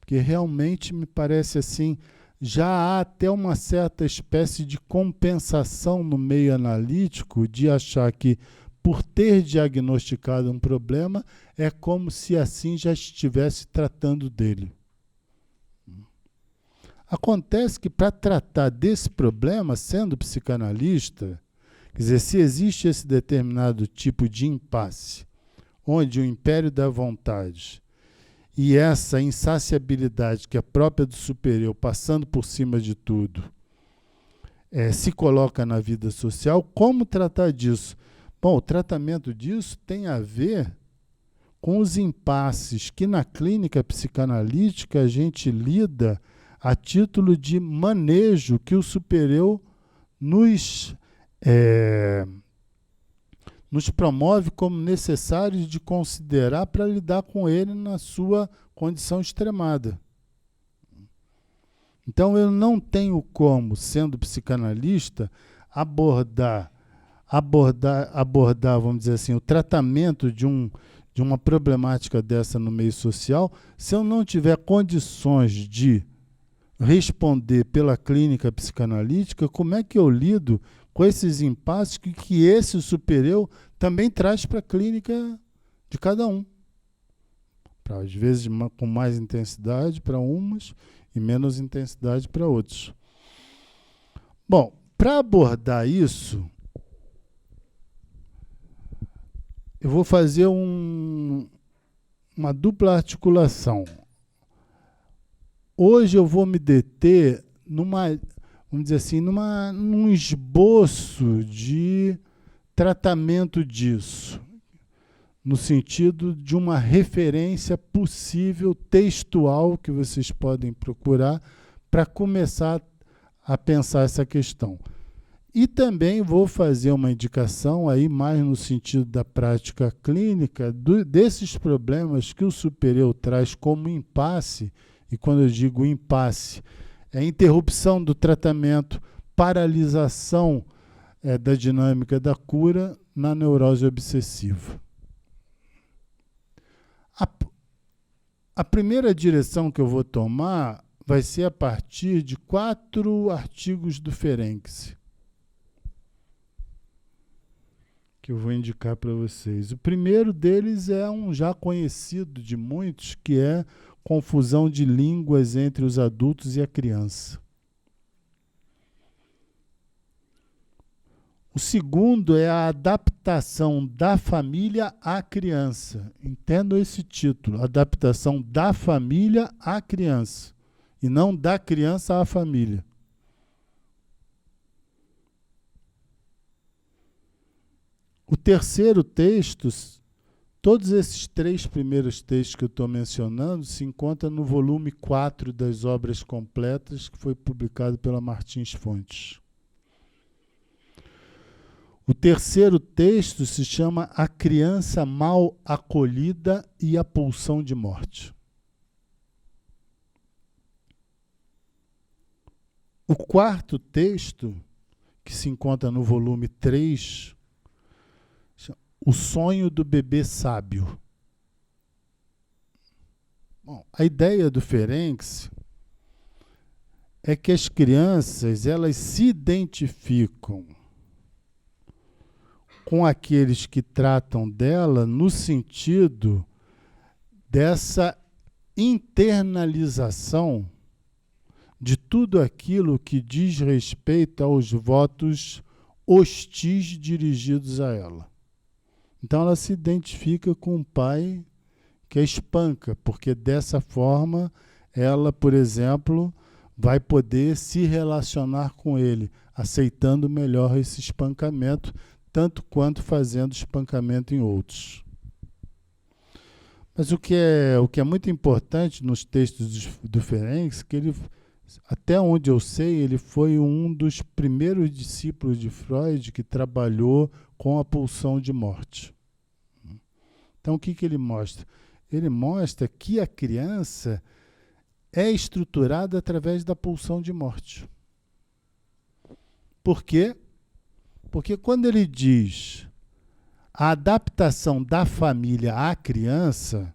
Porque realmente me parece assim, já há até uma certa espécie de compensação no meio analítico de achar que, por ter diagnosticado um problema, é como se assim já estivesse tratando dele. Acontece que, para tratar desse problema, sendo psicanalista, quer dizer, se existe esse determinado tipo de impasse, onde o império da vontade e essa insaciabilidade que é própria do superior, passando por cima de tudo, se coloca na vida social, como tratar disso? Bom, o tratamento disso tem a ver com os impasses que na clínica psicanalítica a gente lida a título de manejo que o superior nos promove como necessários de considerar para lidar com ele na sua condição extremada. Então, eu não tenho como, sendo psicanalista, abordar, vamos dizer assim, o tratamento de uma problemática dessa no meio social, se eu não tiver condições de responder pela clínica psicanalítica, como é que eu lido com esses impasses que esse superior também traz para a clínica de cada um. Às vezes com mais intensidade para umas e menos intensidade para outros. Bom, para abordar isso, eu vou fazer uma dupla articulação. Hoje eu vou me deter vamos dizer assim, num esboço de tratamento disso, no sentido de uma referência possível textual que vocês podem procurar para começar a pensar essa questão. E também vou fazer uma indicação aí mais no sentido da prática clínica desses problemas que o superior traz como impasse. E quando eu digo impasse, é interrupção do tratamento, paralisação da dinâmica da cura na neurose obsessiva. A primeira direção que eu vou tomar vai ser a partir de 4 artigos do Ferenczi, que eu vou indicar para vocês. O primeiro deles é um já conhecido de muitos, que é confusão de línguas entre os adultos e a criança. O segundo é a adaptação da família à criança. Entendam esse título, adaptação da família à criança, e não da criança à família. O terceiro texto, todos esses 3 primeiros textos que eu estou mencionando, se encontram no volume 4 das Obras Completas, que foi publicado pela Martins Fontes. O terceiro texto se chama A Criança Mal Acolhida e a Pulsão de Morte. O quarto texto, que se encontra no volume 3, O Sonho do Bebê Sábio. Bom, a ideia do Ferenczi é que as crianças, elas se identificam com aqueles que tratam dela no sentido dessa internalização de tudo aquilo que diz respeito aos votos hostis dirigidos a ela. Então ela se identifica com um pai que a espanca, porque dessa forma ela, por exemplo, vai poder se relacionar com ele, aceitando melhor esse espancamento, tanto quanto fazendo espancamento em outros. Mas o que é muito importante nos textos do Ferenczi, que ele, até onde eu sei, ele foi um dos primeiros discípulos de Freud que trabalhou com a pulsão de morte. Então, o que ele mostra? Ele mostra que a criança é estruturada através da pulsão de morte. Por quê? Porque quando ele diz a adaptação da família à criança,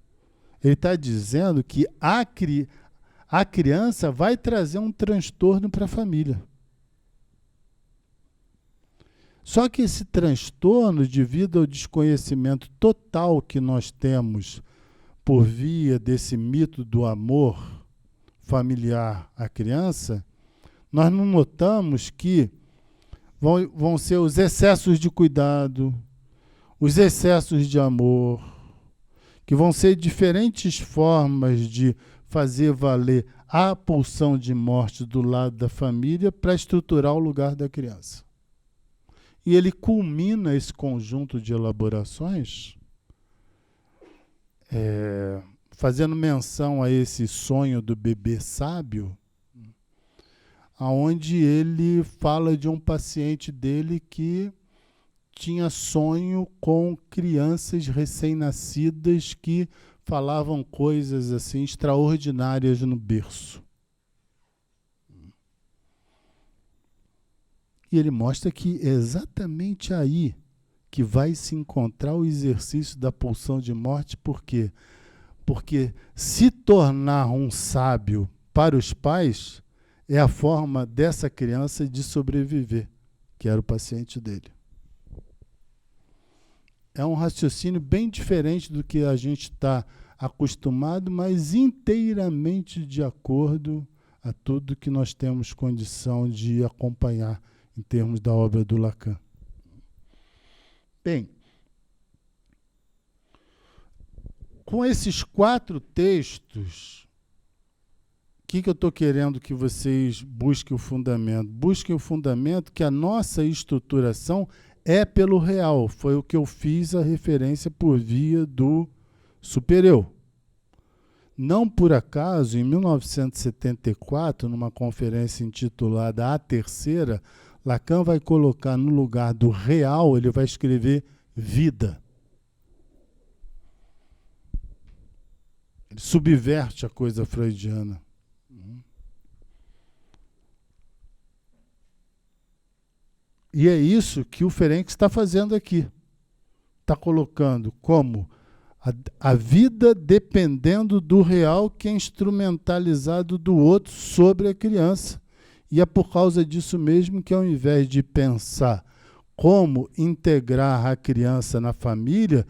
ele está dizendo que a criança vai trazer um transtorno para a família. Só que esse transtorno, devido ao desconhecimento total que nós temos por via desse mito do amor familiar à criança, nós não notamos que vão ser os excessos de cuidado, os excessos de amor, que vão ser diferentes formas de fazer valer a pulsão de morte do lado da família para estruturar o lugar da criança. E ele culmina esse conjunto de elaborações fazendo menção a esse sonho do bebê sábio, onde ele fala de um paciente dele que tinha sonho com crianças recém-nascidas que falavam coisas assim extraordinárias no berço. E ele mostra que é exatamente aí que vai se encontrar o exercício da pulsão de morte. Por quê? Porque se tornar um sábio para os pais é a forma dessa criança de sobreviver, que era o paciente dele. É um raciocínio bem diferente do que a gente está acostumado, mas inteiramente de acordo a tudo que nós temos condição de acompanhar em termos da obra do Lacan. Bem, com esses 4 textos, o que eu estou querendo que vocês busquem o fundamento? Busquem o fundamento que a nossa estruturação é pelo real. Foi o que eu fiz a referência por via do super-eu. Não por acaso, em 1974, numa conferência intitulada A Terceira, Lacan vai colocar no lugar do real, ele vai escrever vida. Ele subverte a coisa freudiana. E é isso que o Ferenczi está fazendo aqui. está colocando como a vida dependendo do real que é instrumentalizado do outro sobre a criança. E é por causa disso mesmo que, ao invés de pensar como integrar a criança na família,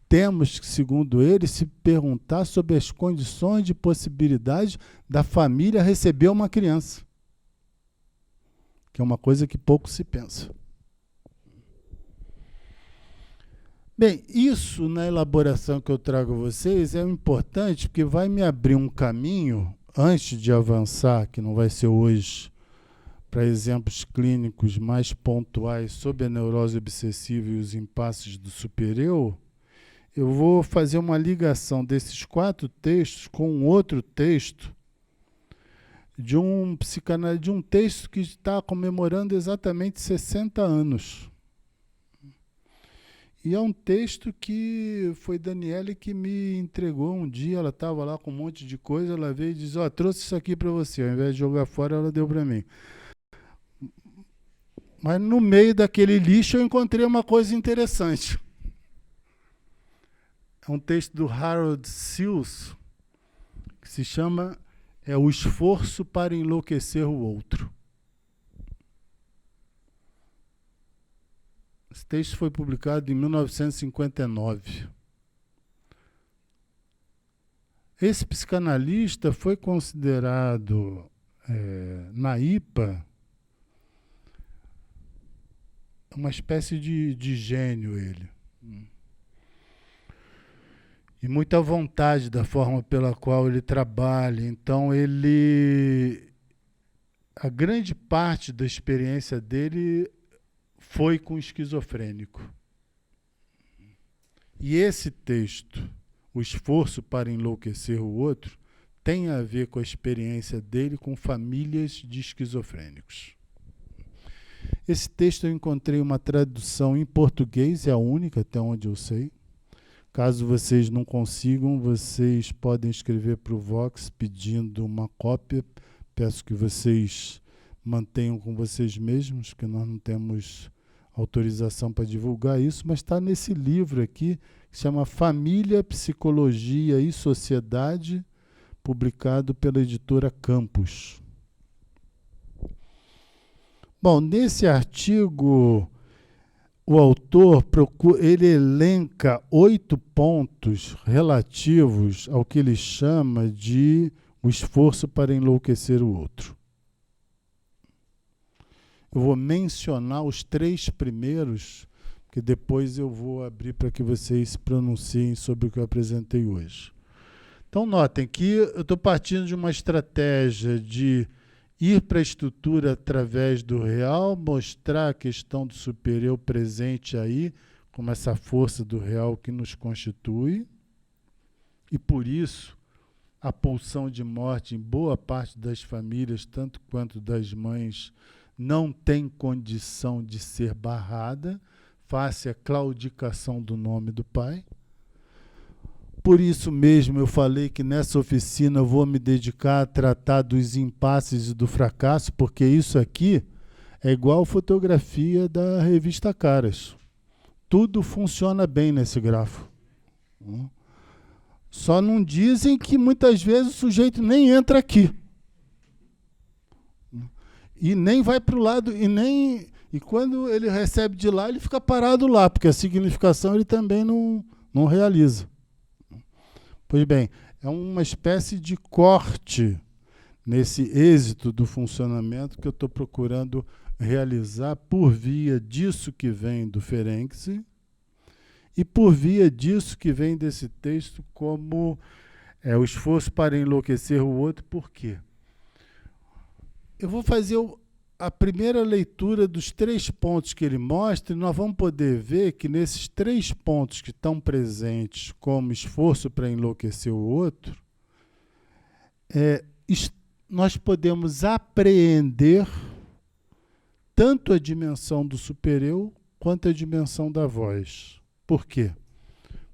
temos que, segundo ele, se perguntar sobre as condições de possibilidade da família receber uma criança, que é uma coisa que pouco se pensa. Bem, isso na elaboração que eu trago a vocês é importante porque vai me abrir um caminho, antes de avançar, que não vai ser hoje, para exemplos clínicos mais pontuais sobre a neurose obsessiva e os impasses do supereu. Eu vou fazer uma ligação desses 4 textos com um outro texto de um psicanalista, de um texto que está comemorando exatamente 60 anos. E é um texto que foi Daniele que me entregou um dia. Ela estava lá com um monte de coisa, ela veio e disse, trouxe isso aqui para você. Ao invés de jogar fora, ela deu para mim. Mas no meio daquele lixo eu encontrei uma coisa interessante. É um texto do Harold Sills, que se chama O Esforço para Enlouquecer o Outro. Esse texto foi publicado em 1959. Esse psicanalista foi considerado, na IPA, uma espécie de gênio, ele. E muita vontade da forma pela qual ele trabalha. Então, a grande parte da experiência dele foi com esquizofrênico. E esse texto, O Esforço para Enlouquecer o Outro, tem a ver com a experiência dele com famílias de esquizofrênicos. Esse texto eu encontrei uma tradução em português, é a única, até onde eu sei. Caso vocês não consigam, vocês podem escrever para o Vox pedindo uma cópia. Peço que vocês mantenham com vocês mesmos, que nós não temos autorização para divulgar isso, mas está nesse livro aqui, que se chama Família, Psicologia e Sociedade, publicado pela editora Campos. Bom, nesse artigo, o autor ele elenca 8 pontos relativos ao que ele chama de o esforço para enlouquecer o outro. Eu vou mencionar os 3 primeiros, que depois eu vou abrir para que vocês se pronunciem sobre o que eu apresentei hoje. Então, notem que eu estou partindo de uma estratégia de ir para a estrutura através do real, mostrar a questão do supereu presente aí, como essa força do real que nos constitui, e por isso a pulsão de morte em boa parte das famílias, tanto quanto das mães, não tem condição de ser barrada, face à claudicação do nome do pai. Por isso mesmo eu falei que nessa oficina eu vou me dedicar a tratar dos impasses e do fracasso, porque isso aqui é igual fotografia da revista Caras. Tudo funciona bem nesse grafo. Só não dizem que muitas vezes o sujeito nem entra aqui. E nem vai para o lado, e quando ele recebe de lá, ele fica parado lá, porque a significação ele também não realiza. Pois bem, é uma espécie de corte nesse êxito do funcionamento que eu estou procurando realizar por via disso que vem do Ferenczi e por via disso que vem desse texto como o esforço para enlouquecer o outro. Por quê? Eu vou fazer a primeira leitura dos 3 pontos que ele mostra, e nós vamos poder ver que nesses 3 pontos que estão presentes como esforço para enlouquecer o outro, nós podemos apreender tanto a dimensão do supereu quanto a dimensão da voz. Por quê?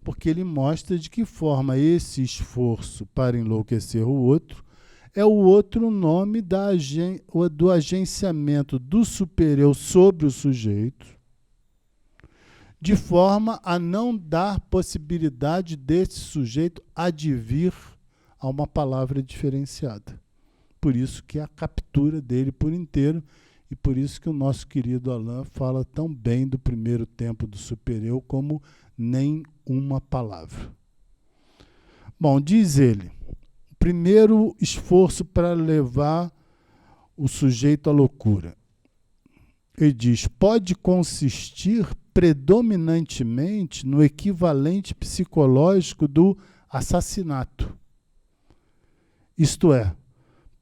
Porque ele mostra de que forma esse esforço para enlouquecer o outro é o outro nome do agenciamento do supereu sobre o sujeito, de forma a não dar possibilidade desse sujeito advir a uma palavra diferenciada. Por isso que a captura dele por inteiro, e por isso que o nosso querido Alain fala tão bem do primeiro tempo do superior como nem uma palavra. Bom, diz ele, o primeiro esforço para levar o sujeito à loucura. Ele diz, pode consistir predominantemente no equivalente psicológico do assassinato. Isto é,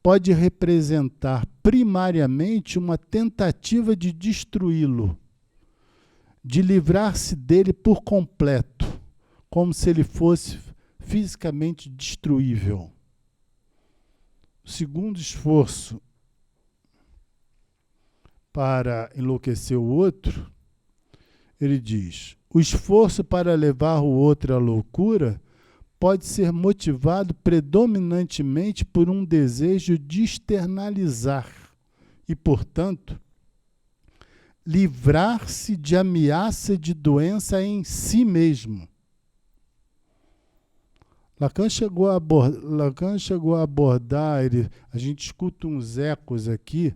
pode representar primariamente uma tentativa de destruí-lo, de livrar-se dele por completo, como se ele fosse fisicamente destruível. O segundo esforço para enlouquecer o outro, ele diz, o esforço para levar o outro à loucura pode ser motivado predominantemente por um desejo de externalizar e, portanto, livrar-se de ameaça de doença em si mesmo. Lacan chegou a abordar, a gente escuta uns ecos aqui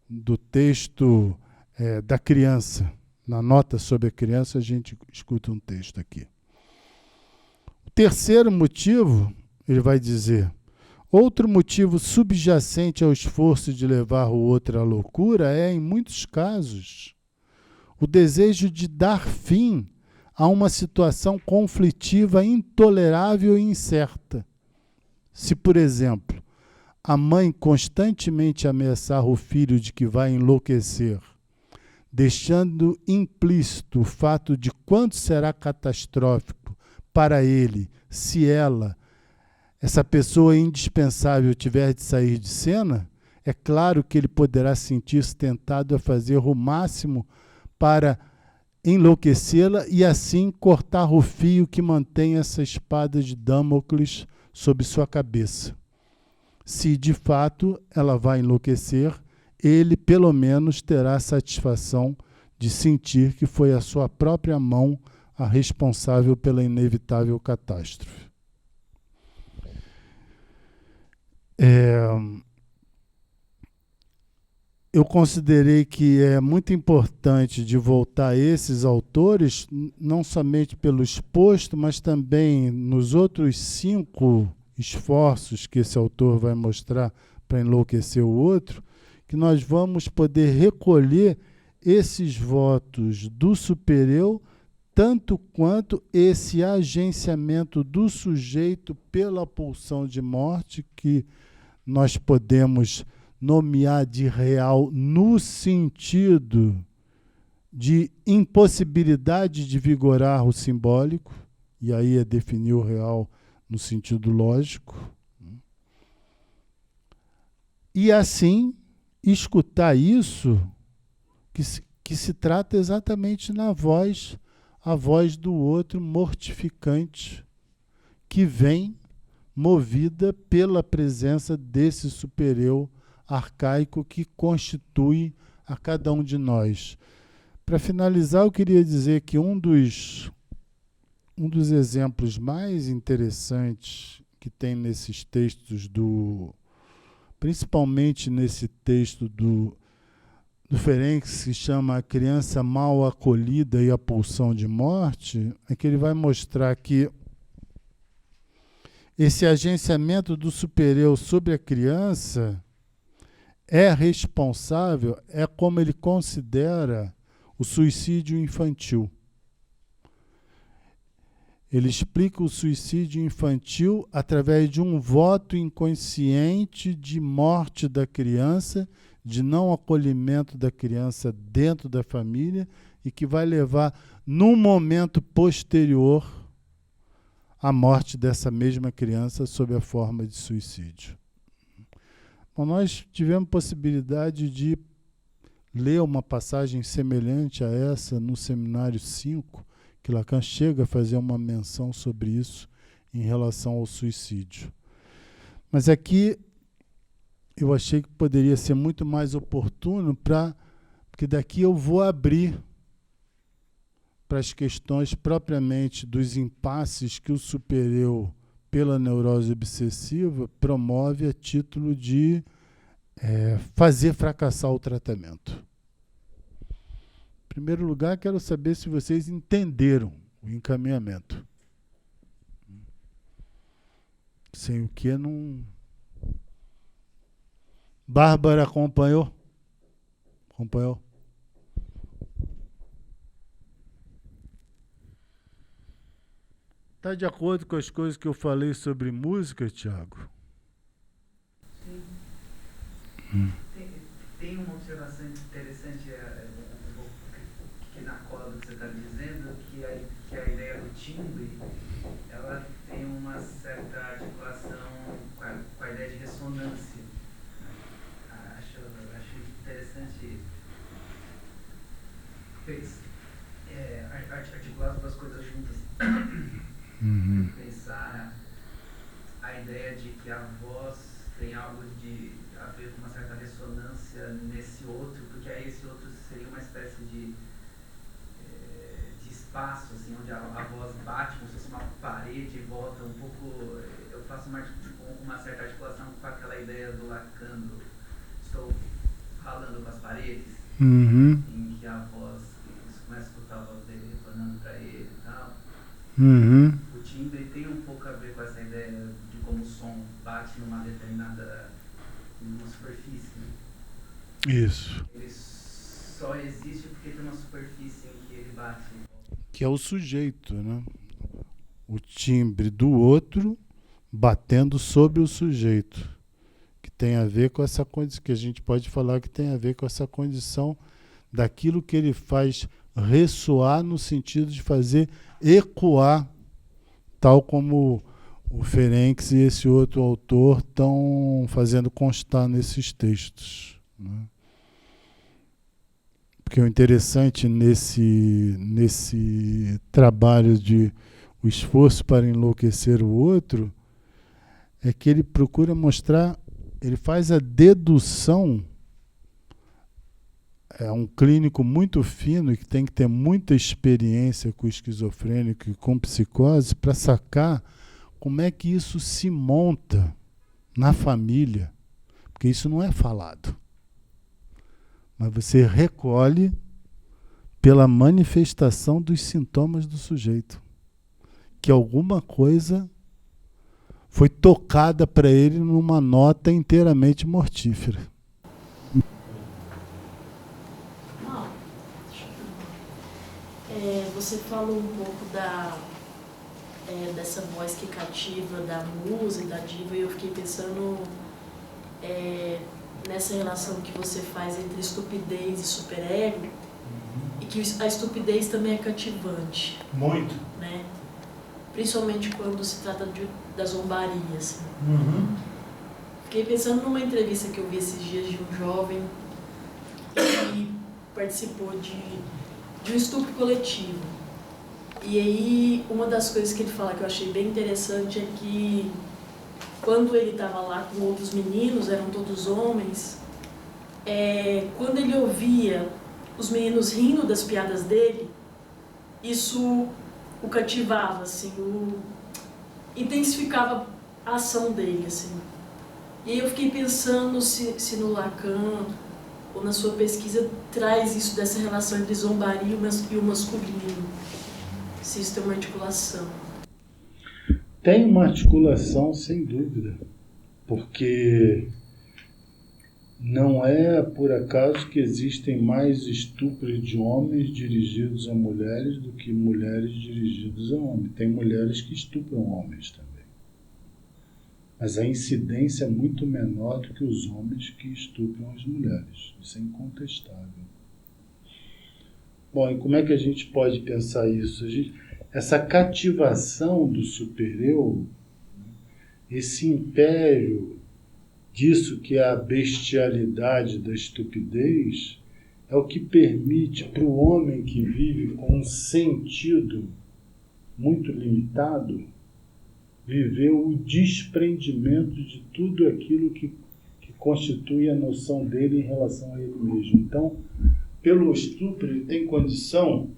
do texto da criança. Na nota sobre a criança, a gente escuta um texto aqui. O terceiro motivo, ele vai dizer, outro motivo subjacente ao esforço de levar o outro à loucura é, em muitos casos, o desejo de dar fim a uma situação conflitiva intolerável e incerta. Se, por exemplo, a mãe constantemente ameaçar o filho de que vai enlouquecer, deixando implícito o fato de quanto será catastrófico para ele se ela, essa pessoa indispensável, tiver de sair de cena, é claro que ele poderá sentir-se tentado a fazer o máximo para enlouquecê-la e assim cortar o fio que mantém essa espada de Damocles sobre sua cabeça. Se de fato ela vai enlouquecer, ele pelo menos terá a satisfação de sentir que foi a sua própria mão a responsável pela inevitável catástrofe. Eu considerei que é muito importante de voltar a esses autores, não somente pelo exposto, mas também nos outros 5 esforços que esse autor vai mostrar para enlouquecer o outro, que nós vamos poder recolher esses votos do superior, tanto quanto esse agenciamento do sujeito pela pulsão de morte, que nós podemos nomear de real no sentido de impossibilidade de vigorar o simbólico, e aí é definir o real no sentido lógico. E assim, escutar isso, que se trata exatamente na voz, a voz do outro mortificante, que vem movida pela presença desse superior arcaico que constitui a cada um de nós. Para finalizar, eu queria dizer que um dos exemplos mais interessantes que tem nesses textos, principalmente nesse texto do Ferenc, que se chama A Criança Mal Acolhida e a Pulsão de Morte, é que ele vai mostrar que esse agenciamento do superior sobre a criança é responsável, é como ele considera o suicídio infantil. Ele explica o suicídio infantil através de um voto inconsciente de morte da criança, de não acolhimento da criança dentro da família e que vai levar, num momento posterior, à morte dessa mesma criança sob a forma de suicídio. Bom, nós tivemos possibilidade de ler uma passagem semelhante a essa no Seminário 5, que Lacan chega a fazer uma menção sobre isso em relação ao suicídio. Mas aqui eu achei que poderia ser muito mais oportuno porque daqui eu vou abrir para as questões propriamente dos impasses que o supereu pela neurose obsessiva promove a título de fazer fracassar o tratamento. Em primeiro lugar, quero saber se vocês entenderam o encaminhamento. Sem o que não... Bárbara acompanhou? Acompanhou? Está de acordo com as coisas que eu falei sobre música, Tiago? Sim. Tem uma observação interessante que na cola do que você está dizendo, que a ideia do timbre, ela tem uma certa articulação com a ideia de ressonância. Acho interessante articular as duas coisas juntas. Pensar a ideia de que a voz tem algo a ver com uma certa ressonância nesse outro, porque aí esse outro seria uma espécie de espaço, assim, onde a voz bate como se fosse uma parede e volta um pouco. Eu faço uma certa articulação com aquela ideia do Lacan, estou falando com as paredes, em que a voz, você começa a escutar a voz dele retornando para ele e tal. O timbre tem um pouco a ver com essa ideia de como o som bate numa superfície. Né? Isso. Ele só existe porque tem uma superfície em que ele bate. Que é o sujeito, né? O timbre do outro batendo sobre o sujeito, que tem a ver com essa condição, que a gente pode falar que tem a ver com essa condição daquilo que ele faz ressoar no sentido de fazer ecoar, tal como o Ferenc e esse outro autor estão fazendo constar nesses textos, né? Porque o interessante nesse trabalho de o esforço para enlouquecer o outro é que ele procura mostrar, ele faz a dedução. É um clínico muito fino e que tem que ter muita experiência com o esquizofrênico e com psicose para sacar como é que isso se monta na família, porque isso não é falado. Mas você recolhe pela manifestação dos sintomas do sujeito, que alguma coisa foi tocada para ele numa nota inteiramente mortífera. Você falou um pouco dessa voz que cativa, da musa e da diva, e eu fiquei pensando nessa relação que você faz entre estupidez e superego, e que a estupidez também é cativante. Muito. Né? Principalmente quando se trata da zombaria. Assim. Fiquei pensando numa entrevista que eu vi esses dias de um jovem que participou de um estupro coletivo. E aí, uma das coisas que ele fala que eu achei bem interessante é que quando ele estava lá com outros meninos, eram todos homens, quando ele ouvia os meninos rindo das piadas dele, isso o cativava, assim, intensificava a ação dele, assim. E aí eu fiquei pensando se no Lacan, ou na sua pesquisa, traz isso dessa relação entre zombaria e o masculino, se isso tem uma articulação. Tem uma articulação, sem dúvida, porque não é por acaso que existem mais estupros de homens dirigidos a mulheres do que mulheres dirigidas a homens. Tem mulheres que estupram homens também. Mas a incidência é muito menor do que os homens que estupram as mulheres. Isso é incontestável. Bom, e como é que a gente pode pensar isso? Essa cativação do supereu, esse império disso que é a bestialidade da estupidez, é o que permite para o homem que vive com um sentido muito limitado viver o desprendimento de tudo aquilo que constitui a noção dele em relação a ele mesmo. Então, pelo estupro, ele tem condição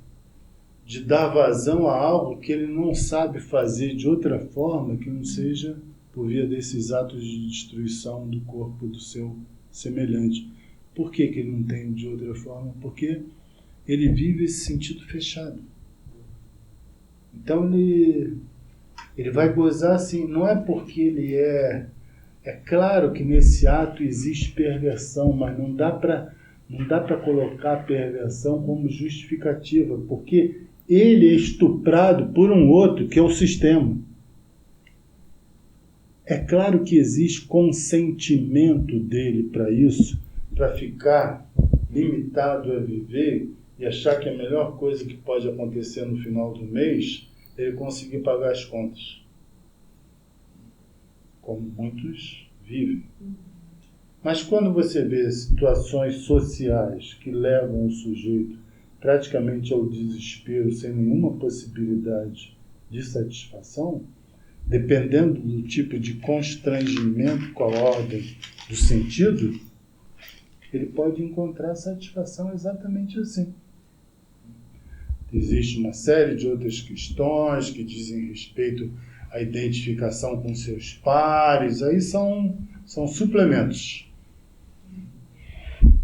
de dar vazão a algo que ele não sabe fazer de outra forma que não seja por via desses atos de destruição do corpo do seu semelhante. Por que ele não tem de outra forma? Porque ele vive esse sentido fechado. Então ele vai gozar assim, não é porque ele é... É claro que nesse ato existe perversão, mas não dá para colocar a perversão como justificativa, porque ele é estuprado por um outro, que é o sistema. É claro que existe consentimento dele para isso, para ficar limitado a viver e achar que a melhor coisa que pode acontecer no final do mês é ele conseguir pagar as contas. Como muitos vivem. Mas quando você vê situações sociais que levam o sujeito praticamente ao desespero, sem nenhuma possibilidade de satisfação, dependendo do tipo de constrangimento com a ordem do sentido, ele pode encontrar satisfação exatamente assim. Existe uma série de outras questões que dizem respeito à identificação com seus pares, aí são suplementos.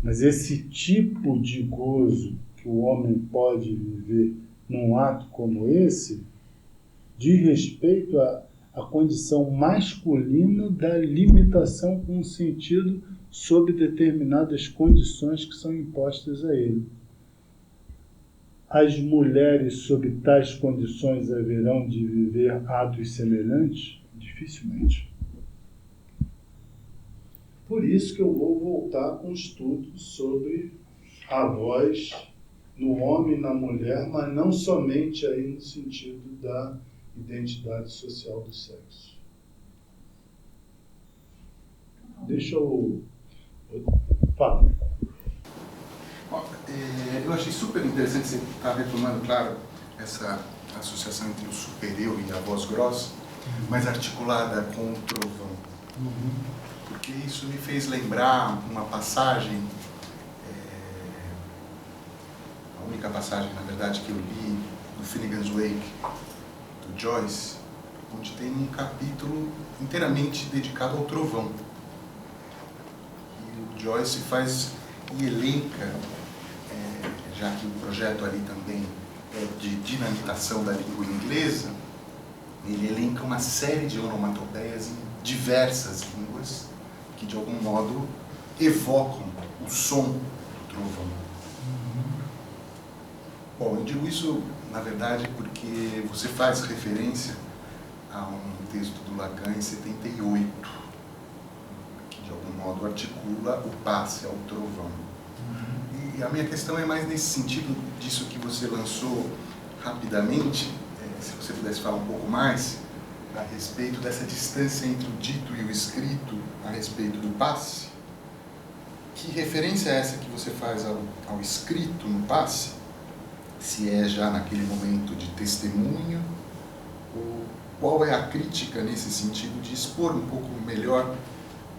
Mas esse tipo de gozo que o homem pode viver num ato como esse, diz respeito à condição masculina da limitação com o sentido sob determinadas condições que são impostas a ele. As mulheres sob tais condições haverão de viver atos semelhantes? Dificilmente. Por isso que eu vou voltar com um estudo sobre a voz no homem e na mulher, mas não somente aí no sentido da identidade social do sexo. Deixa eu... Fala. Eu achei super interessante você estar retomando, claro, essa associação entre o super-eu e a voz grossa, mas articulada com o trovão. Porque isso me fez lembrar uma passagem, a única passagem, na verdade, que eu li do Finnegan's Wake, do Joyce, onde tem um capítulo inteiramente dedicado ao trovão. E o Joyce faz e elenca, já que o projeto ali também é de dinamitação da língua inglesa, ele elenca uma série de onomatopeias em diversas línguas que, de algum modo, evocam o som do trovão. Bom, eu digo isso, na verdade, porque você faz referência a um texto do Lacan em 78, que, de algum modo, articula o passe ao trovão. E a minha questão é mais nesse sentido disso que você lançou rapidamente, se você pudesse falar um pouco mais a respeito dessa distância entre o dito e o escrito a respeito do passe. Que referência é essa que você faz ao escrito no passe? Se é já naquele momento de testemunho, ou qual é a crítica nesse sentido de expor um pouco melhor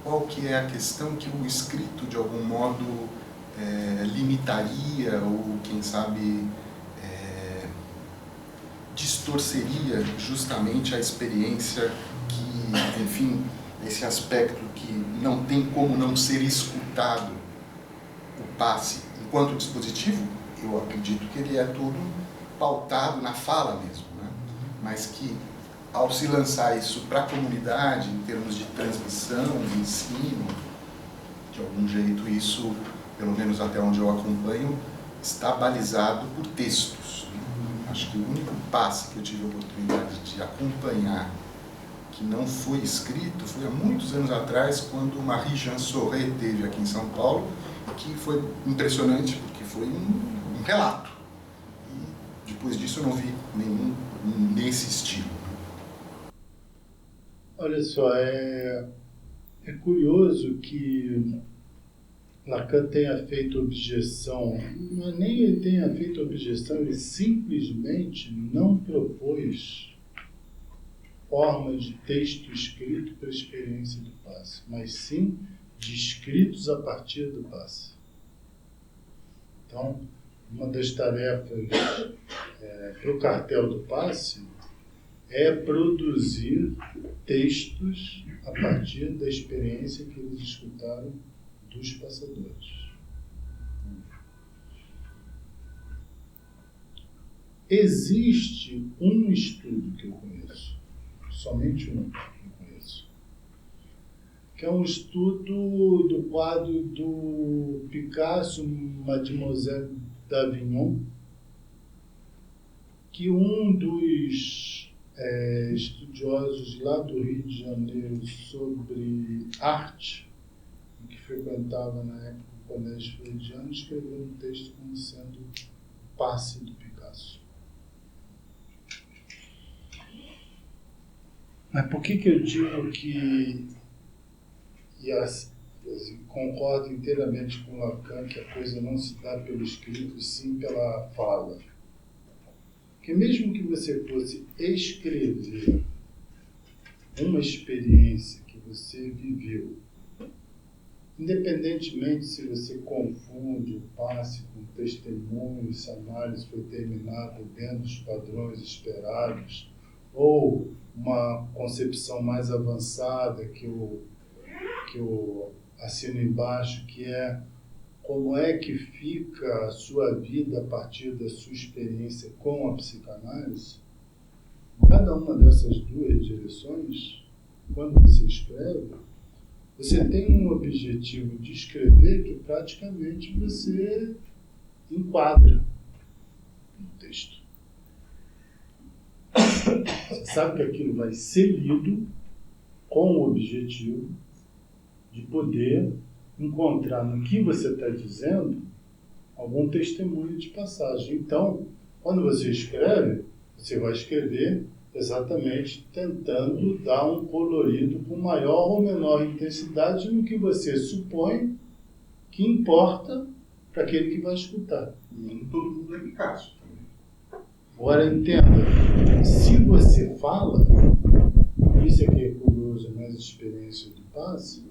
qual que é a questão que o escrito de algum modo limitaria ou, quem sabe, distorceria justamente a experiência que, enfim, esse aspecto que não tem como não ser escutado, o passe, enquanto dispositivo, eu acredito que ele é todo pautado na fala mesmo, né? Mas que, ao se lançar isso para a comunidade, em termos de transmissão, de ensino, de algum jeito isso, pelo menos até onde eu acompanho, está balizado por textos. Acho que o único passe que eu tive a oportunidade de acompanhar que não foi escrito foi há muitos anos atrás, quando Marie-Jeanne Soré esteve aqui em São Paulo, que foi impressionante, porque foi um relato. E depois disso eu não vi nenhum nesse estilo. Olha só, é curioso que Lacan tenha feito objeção, não é nem ele tenha feito objeção, ele simplesmente não propôs forma de texto escrito para a experiência do passe, mas sim de escritos a partir do passe. Então, uma das tarefas para o cartel do passe é produzir textos a partir da experiência que eles escutaram dos passadores. Existe um estudo que eu conheço, somente um que eu conheço, que é um estudo do quadro do Picasso, Mademoiselle d'Avignon, que um dos estudiosos lá do Rio de Janeiro sobre arte, que frequentava na época o Colégio Freudiano, escreveu um texto como sendo o passe do Picasso. Mas por que eu digo que, concordo inteiramente com Lacan, que a coisa não se dá pelo escrito, e sim pela fala? Porque mesmo que você fosse escrever uma experiência que você viveu, independentemente se você confunde o passe com testemunho, se a análise foi terminada dentro dos padrões esperados, ou uma concepção mais avançada que eu assino embaixo, que é como é que fica a sua vida a partir da sua experiência com a psicanálise. Cada uma dessas duas direções, quando você escreve, você tem um objetivo de escrever que praticamente você enquadra no texto. Você sabe que aquilo vai ser lido com o objetivo de poder encontrar no que você está dizendo algum testemunho de passagem. Então, quando você escreve, você vai escrever exatamente tentando dar um colorido com maior ou menor intensidade no que você supõe que importa para aquele que vai escutar. Nem todo mundo é Picasso também. Agora, entenda, se você fala, isso aqui é curioso nas experiências do passe,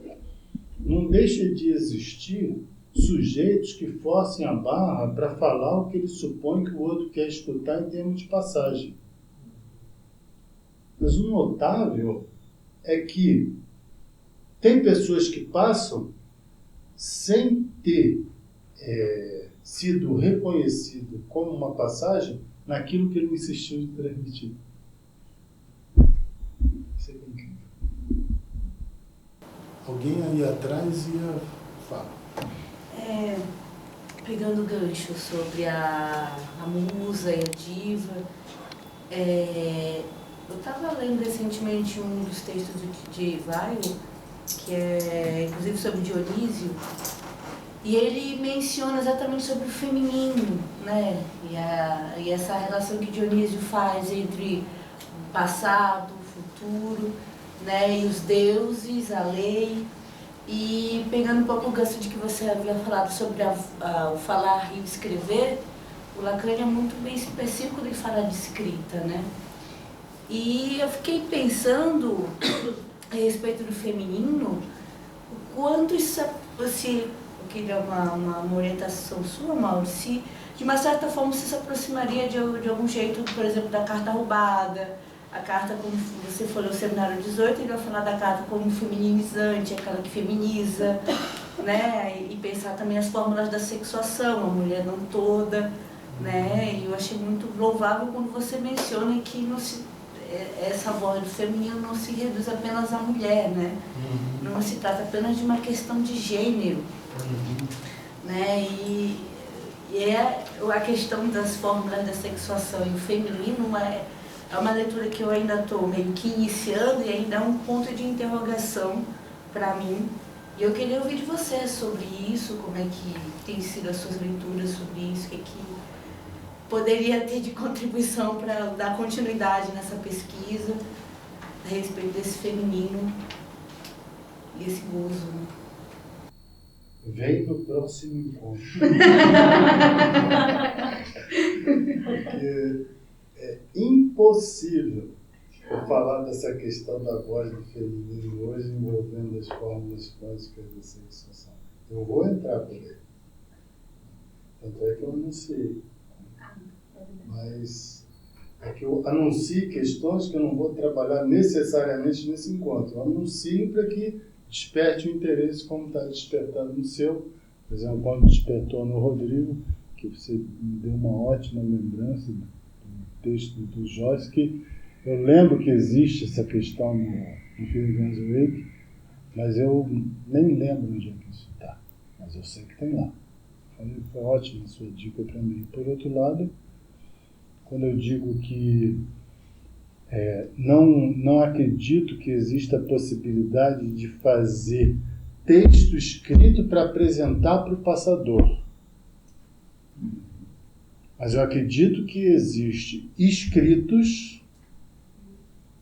não deixa de existir sujeitos que forcem a barra para falar o que ele supõe que o outro quer escutar em termos de passagem. Mas o notável é que tem pessoas que passam sem ter sido reconhecido como uma passagem naquilo que ele insistiu em transmitir. Isso é incrível. Alguém aí atrás ia falar. Pegando o gancho sobre a musa e a diva, eu estava lendo recentemente um dos textos de Vaio, que é inclusive sobre Dionísio, e ele menciona exatamente sobre o feminino, né? E essa relação que Dionísio faz entre o passado, o futuro, né? E os deuses, a lei. E pegando um pouco o gancho de que você havia falado sobre o falar e o escrever, o Lacan é muito bem específico de falar de escrita, né? E eu fiquei pensando a respeito do feminino, o quanto isso, eu queria uma orientação sua, Mauro, se de uma certa forma você se aproximaria de algum jeito, por exemplo, da carta roubada, a carta, como você falou, o seminário 18, ele vai falar da carta como feminizante, aquela que feminiza, né? E pensar também as fórmulas da sexuação, a mulher não toda, né? E eu achei muito louvável quando você menciona que essa voz do feminino não se reduz apenas à mulher, né? Não se trata apenas de uma questão de gênero, né? E a questão das fórmulas da sexuação e o feminino é uma leitura que eu ainda estou meio que iniciando e ainda é um ponto de interrogação para mim. E eu queria ouvir de você sobre isso, como é que tem sido as suas leituras sobre isso, o que poderia ter de contribuição para dar continuidade nessa pesquisa a respeito desse feminino e esse gozo, né? Vem no próximo encontro. Porque é impossível eu falar dessa questão da voz do feminino hoje envolvendo as fórmulas clássicas da sexuação. Eu vou entrar por aí. Tanto é que eu anunciei. Mas mas é que eu anuncio questões que eu não vou trabalhar necessariamente nesse encontro. Eu anuncio para que desperte o interesse como está despertando no seu. Por exemplo, quando despertou no Rodrigo, que você me deu uma ótima lembrança do texto do Joyce, que eu lembro que existe essa questão no filme Guns Wake, mas eu nem lembro onde é que isso está. Mas eu sei que tem lá. Foi ótima a sua dica para mim. Por outro lado, quando eu digo que não acredito que exista a possibilidade de fazer texto escrito para apresentar para o passador. Mas eu acredito que existe escritos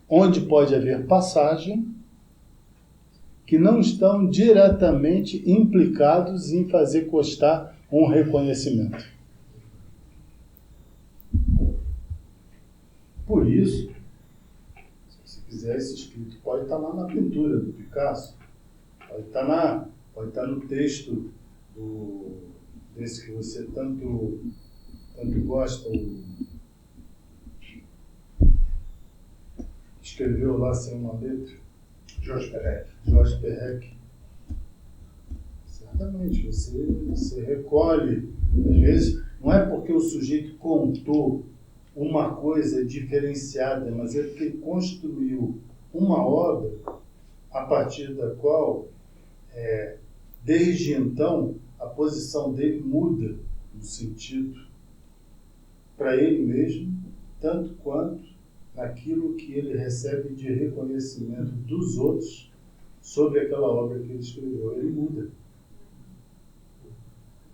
onde pode haver passagem que não estão diretamente implicados em fazer constar um reconhecimento. Por isso, se você quiser, esse escrito pode estar lá na pintura do Picasso, pode estar no texto desse que você tanto gosta, escreveu lá sem uma letra, Jorge Perec. Certamente, você recolhe, às vezes, não é porque o sujeito contou uma coisa diferenciada, mas é porque ele construiu uma obra a partir da qual, desde então, a posição dele muda no sentido para ele mesmo, tanto quanto naquilo que ele recebe de reconhecimento dos outros sobre aquela obra que ele escreveu. Ele muda.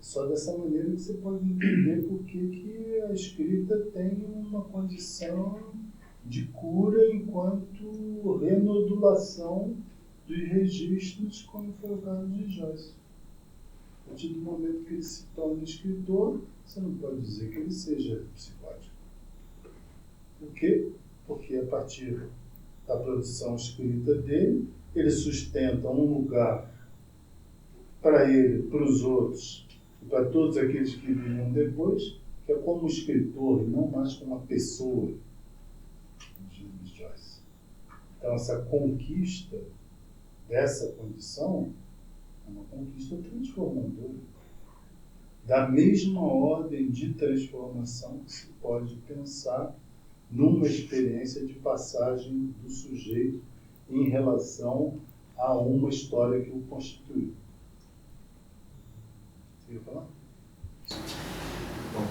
Só dessa maneira que você pode entender por que a escrita tem uma condição de cura enquanto renodulação dos registros, como foi o caso de Joyce. A partir do momento que ele se torna escritor, você não pode dizer que ele seja psicótico. Por quê? Porque a partir da produção escrita dele, ele sustenta um lugar para ele, para os outros, e para todos aqueles que viriam depois, que é como escritor e não mais como uma pessoa de Joyce. Então, essa conquista dessa condição é uma conquista transformadora. Da mesma ordem de transformação que se pode pensar numa experiência de passagem do sujeito em relação a uma história que o constituiu. Você ia falar? Bom,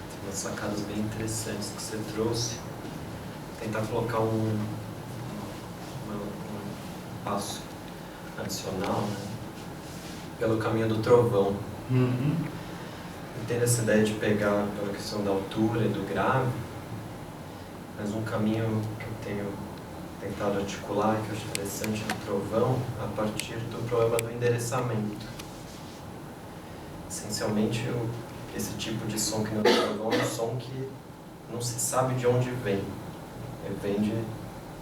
tem umas sacadas bem interessantes que você trouxe. Tentar colocar um passo adicional, né? Pelo caminho do trovão. Entendo essa ideia de pegar pela questão da altura e do grave, mas um caminho que eu tenho tentado articular, que eu acho interessante no trovão, a partir do problema do endereçamento. Essencialmente, esse tipo de som que no trovão é um som que não se sabe de onde vem. Ele vem de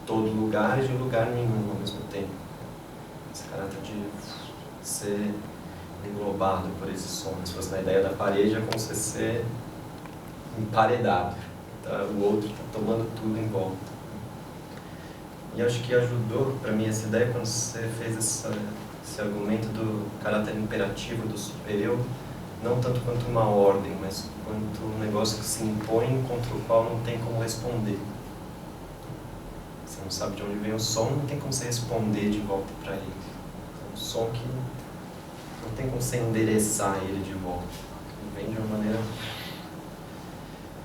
todo lugar e de lugar nenhum ao mesmo tempo. Esse caráter de ser englobado por esse som. Se fosse na ideia da parede, é como se ser emparedado. Tá? O outro está tomando tudo em volta. E acho que ajudou para mim essa ideia quando você fez esse argumento do caráter imperativo do superior, não tanto quanto uma ordem, mas quanto um negócio que se impõe contra o qual não tem como responder. Você não sabe de onde vem o som, não tem como você responder de volta para ele. É um som que não tem como você endereçar ele de volta. Ele vem de uma maneira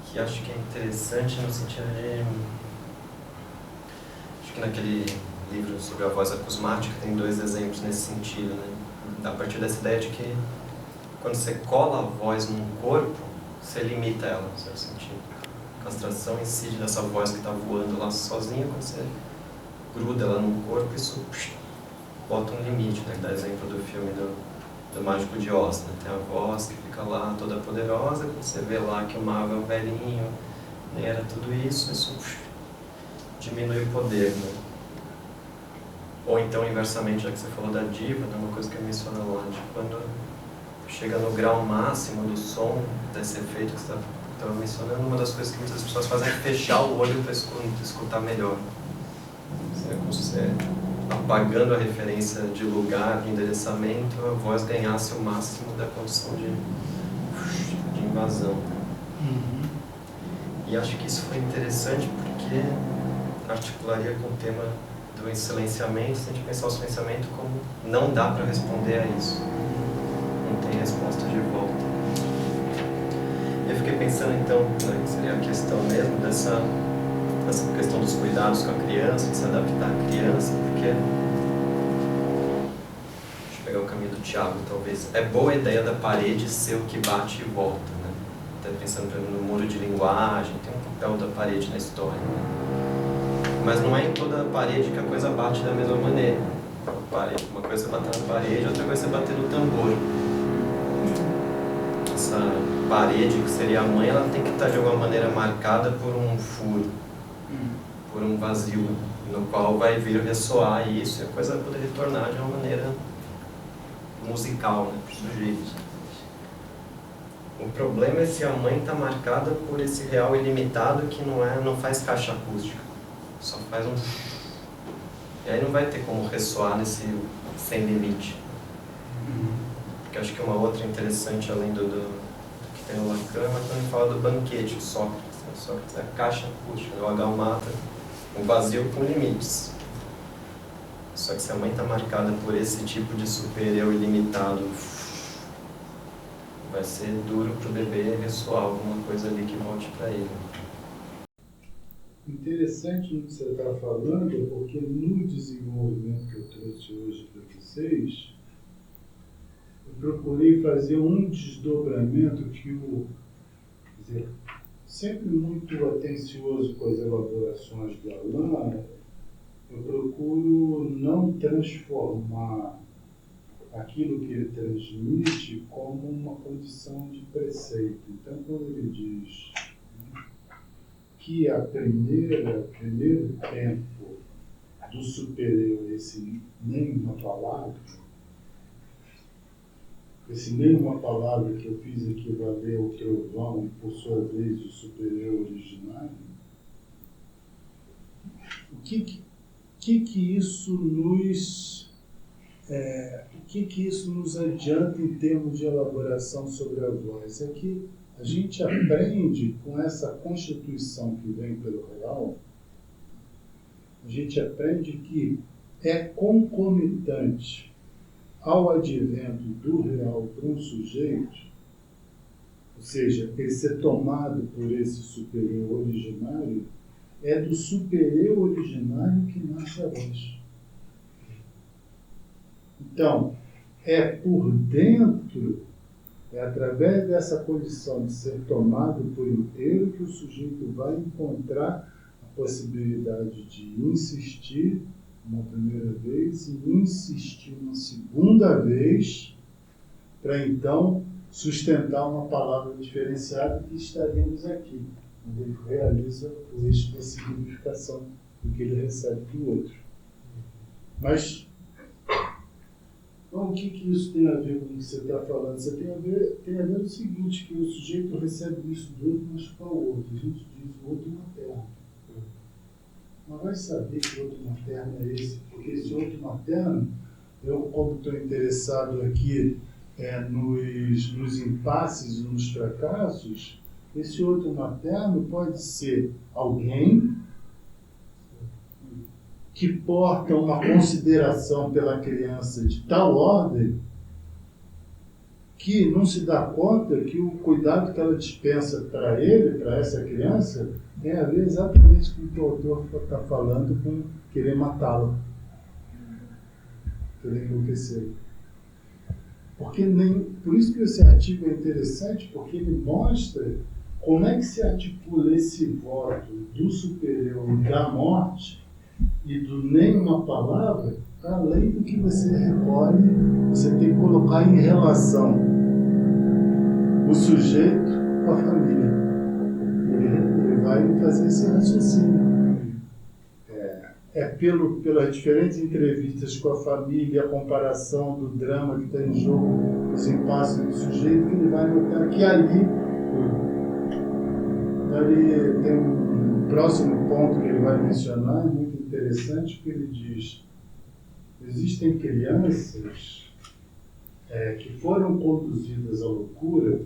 que acho que é interessante no sentido de... Acho que naquele livro sobre a voz acusmática tem 2 exemplos nesse sentido, né? A partir dessa ideia de que quando você cola a voz num corpo, você limita ela, no certo sentido. A castração incide nessa voz que está voando lá sozinha, quando você gruda ela num corpo, isso bota um limite, né? Dá exemplo do filme do Mágico de Oz, né? Tem a voz que fica lá toda poderosa, você vê lá que o mago é um velhinho, nem era tudo isso diminui o poder, né? Ou então, inversamente, já que você falou da diva, né? Uma coisa que eu menciono lá, de quando chega no grau máximo do som, desse efeito que você está estava mencionando, uma das coisas que muitas pessoas fazem é fechar o olho para escutar melhor. Apagando a referência de lugar, de endereçamento, a voz ganhasse o máximo da condição de invasão. E acho que isso foi interessante porque articularia com o tema do silenciamento, se a gente pensar o silenciamento como não dá para responder a isso. Não tem resposta de volta. Eu fiquei pensando então, né, que seria a questão mesmo dessa questão dos cuidados com a criança, de se adaptar à criança, porque, deixa eu pegar o caminho do Tiago talvez, é boa a ideia da parede ser o que bate e volta, né? Até pensando no muro de linguagem, tem um papel da parede na história, né? Mas não é em toda a parede que a coisa bate da mesma maneira. Uma coisa é bater na parede, outra coisa é bater no tambor. Essa parede, que seria a mãe, ela tem que estar de alguma maneira marcada por um furo, por um vazio, no qual vai vir ressoar isso e a coisa vai poder retornar de uma maneira musical, né, para os sujeitos. O problema é se a mãe está marcada por esse real ilimitado que não faz caixa acústica, só faz um... E aí não vai ter como ressoar nesse sem limite. Porque acho que uma outra interessante, além do que tem no Lacan, é quando ele fala do banquete, o Sócrates. Sócrates é a caixa acústica, o Agalmata, um vazio com limites. Só que se a mãe está marcada por esse tipo de super-eu ilimitado, vai ser duro para o bebê ressoar alguma coisa ali que volte para ele. Interessante no que você está falando, porque no desenvolvimento que eu trouxe hoje para vocês, eu procurei fazer um desdobramento que quer dizer, sempre muito atencioso com as elaborações do Alain, eu procuro não transformar aquilo que ele transmite como uma condição de preceito. Então, quando ele diz que o primeiro tempo do super-eu, esse nenhuma palavra, esse nenhuma palavra que eu fiz equivaler ao trovão, por sua vez, o super-eu originário, o que isso nos adianta em termos de elaboração sobre a voz? É que a gente aprende com essa constituição que vem pelo real, a gente aprende que é concomitante ao advento do real para um sujeito, ou seja, ele ser tomado por esse super-eu originário, é do super-eu originário que nasce a voz. Então, é por dentro, é através dessa condição de ser tomado por inteiro que o sujeito vai encontrar a possibilidade de insistir uma primeira vez e insistir uma segunda vez para então sustentar uma palavra diferenciada que estaríamos aqui, onde ele realiza o eixo da significação do que ele recebe do outro. Mas então, o que isso tem a ver com o que você está falando? Você tem a ver o seguinte, que o sujeito recebe isso do outro, mas qual o outro? A gente diz o outro materno. Mas vai saber que outro materno é esse? Porque esse outro materno, eu, como estou interessado aqui nos impasses e nos fracassos, esse outro materno pode ser alguém que porta uma consideração pela criança de tal ordem que não se dá conta que o cuidado que ela dispensa para ele, para essa criança, tem a ver exatamente com o que o autor está falando, com querer matá-la, querer enlouquecer. Por isso que esse artigo é interessante, porque ele mostra como é que se articula esse voto do super-eu e da morte e do nenhuma palavra, além do que você recolhe, você tem que colocar em relação o sujeito com a família. Ele vai fazer esse raciocínio. Pelas diferentes entrevistas com a família, a comparação do drama que está em jogo, os impasses do sujeito, que ele vai notar que ali Ele tem um próximo ponto que ele vai mencionar, é muito interessante, que ele diz: existem crianças que foram conduzidas à loucura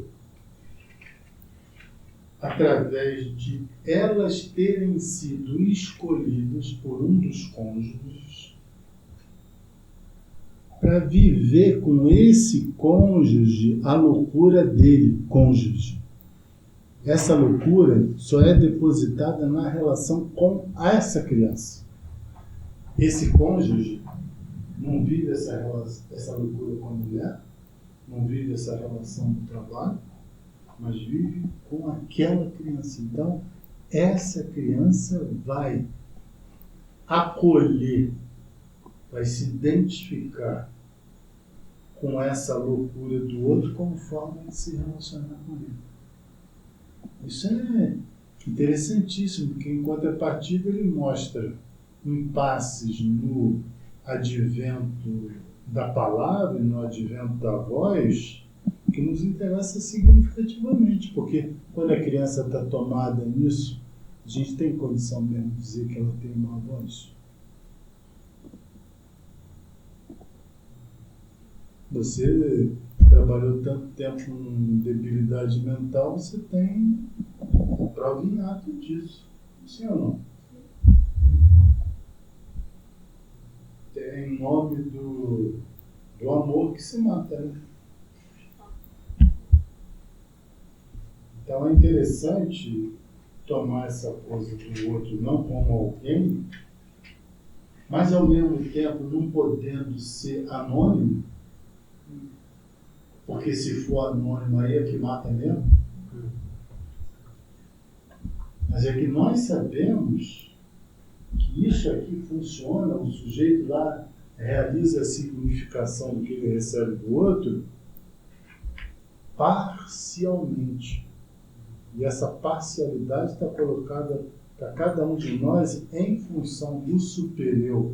através de elas terem sido escolhidas por um dos cônjuges para viver com esse cônjuge a loucura dele, cônjuge. Essa loucura só é depositada na relação com essa criança. Esse cônjuge não vive essa loucura com a mulher, não vive essa relação no trabalho, mas vive com aquela criança. Então, essa criança vai acolher, vai se identificar com essa loucura do outro como forma de se relacionar com ele. Isso é interessantíssimo, porque em contrapartida ele mostra impasses no advento da palavra, no advento da voz, que nos interessa significativamente, porque quando a criança está tomada nisso, a gente tem condição mesmo de dizer que ela tem uma voz. Você trabalhou tanto tempo com debilidade mental, você tem prova inata disso. Sim ou não? Tem em nome do amor que se mata, né? Então é interessante tomar essa coisa do outro não como alguém, mas ao mesmo tempo não podendo ser anônimo, porque se for anônimo aí é que mata mesmo. Mas é que nós sabemos que isso aqui funciona, o sujeito lá realiza a significação do que ele recebe do outro parcialmente. E essa parcialidade está colocada para cada um de nós em função do superior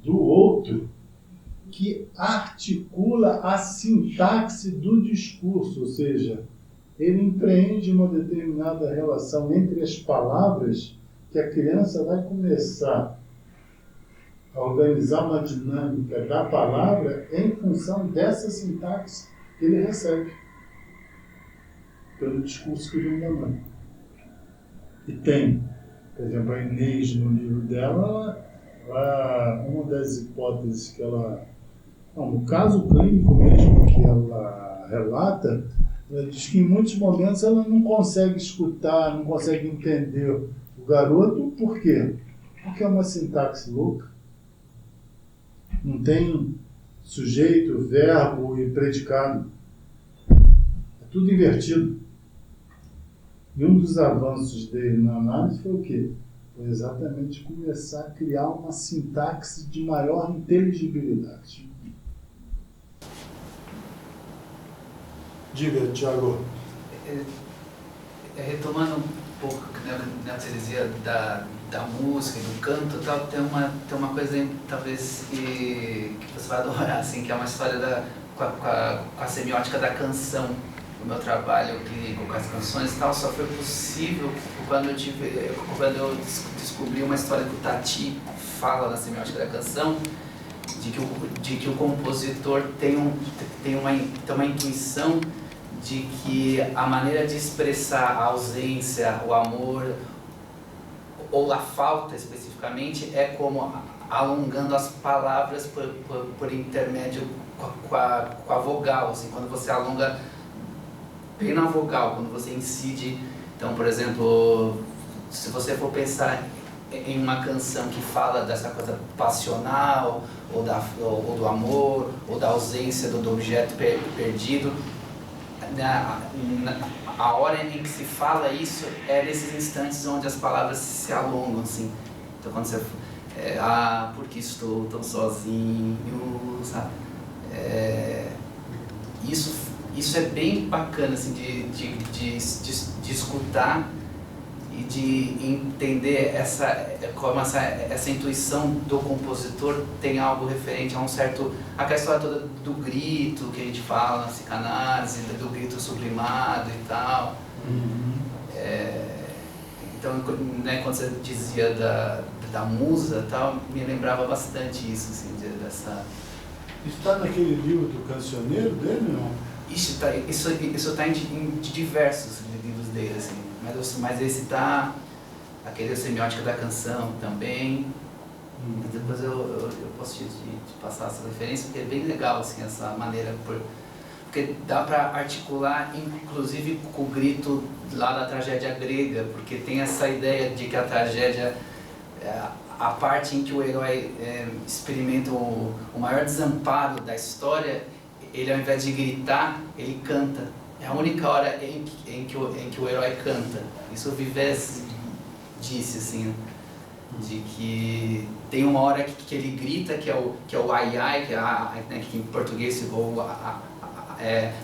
do outro, que articula a sintaxe do discurso, ou seja, ele empreende uma determinada relação entre as palavras que a criança vai começar a organizar uma dinâmica da palavra em função dessa sintaxe que ele recebe pelo discurso que vem da mãe. E tem, por exemplo, a Inês, no livro dela, uma das hipóteses que ela... Não, no caso clínico mesmo que ela relata, ela diz que em muitos momentos ela não consegue escutar, não consegue entender o garoto. Por quê? Porque é uma sintaxe louca. Não tem sujeito, verbo e predicado. É tudo invertido. E um dos avanços dele na análise foi o quê? Foi exatamente começar a criar uma sintaxe de maior inteligibilidade. Diga, Tiago. Retomando um pouco o que você dizia da música e do canto e tal, tem uma coisa talvez que você vai adorar, assim, que é uma história com a semiótica da canção. O meu trabalho clínico com as canções e tal só foi possível quando eu descobri uma história que o Tati fala na semiótica da canção, de que o compositor tem uma intuição de que a maneira de expressar a ausência, o amor ou a falta especificamente é como alongando as palavras por intermédio com a vogal, assim, quando você alonga bem na vogal, quando você incide. Então, por exemplo, se você for pensar em uma canção que fala dessa coisa passional, ou do amor, ou da ausência do objeto perdido, a hora em que se fala isso é nesses instantes onde as palavras se alongam, assim. Então, quando você... porque estou tão sozinho, sabe? Isso é bem bacana, assim, de escutar e de entender como essa intuição do compositor tem algo referente a aquela história toda do grito que a gente fala na psicanálise, do grito sublimado e tal. né, quando você dizia da musa e tal, me lembrava bastante isso, assim, dessa... Isso está naquele livro do cancioneiro dele, não? Isso tá em diversos livros dele, assim, mas esse tá, aquele Semiótica da Canção também, depois eu posso te passar essa referência, porque é bem legal, assim, essa maneira, porque dá para articular, inclusive, com o grito lá da tragédia grega, porque tem essa ideia de que a tragédia, a parte em que o herói experimenta o maior desamparo da história, ele, ao invés de gritar, ele canta. É a única hora em que o herói canta. Isso o Vives disse, assim, de que tem uma hora que ele grita, que é o ai ai, né, que em português ficou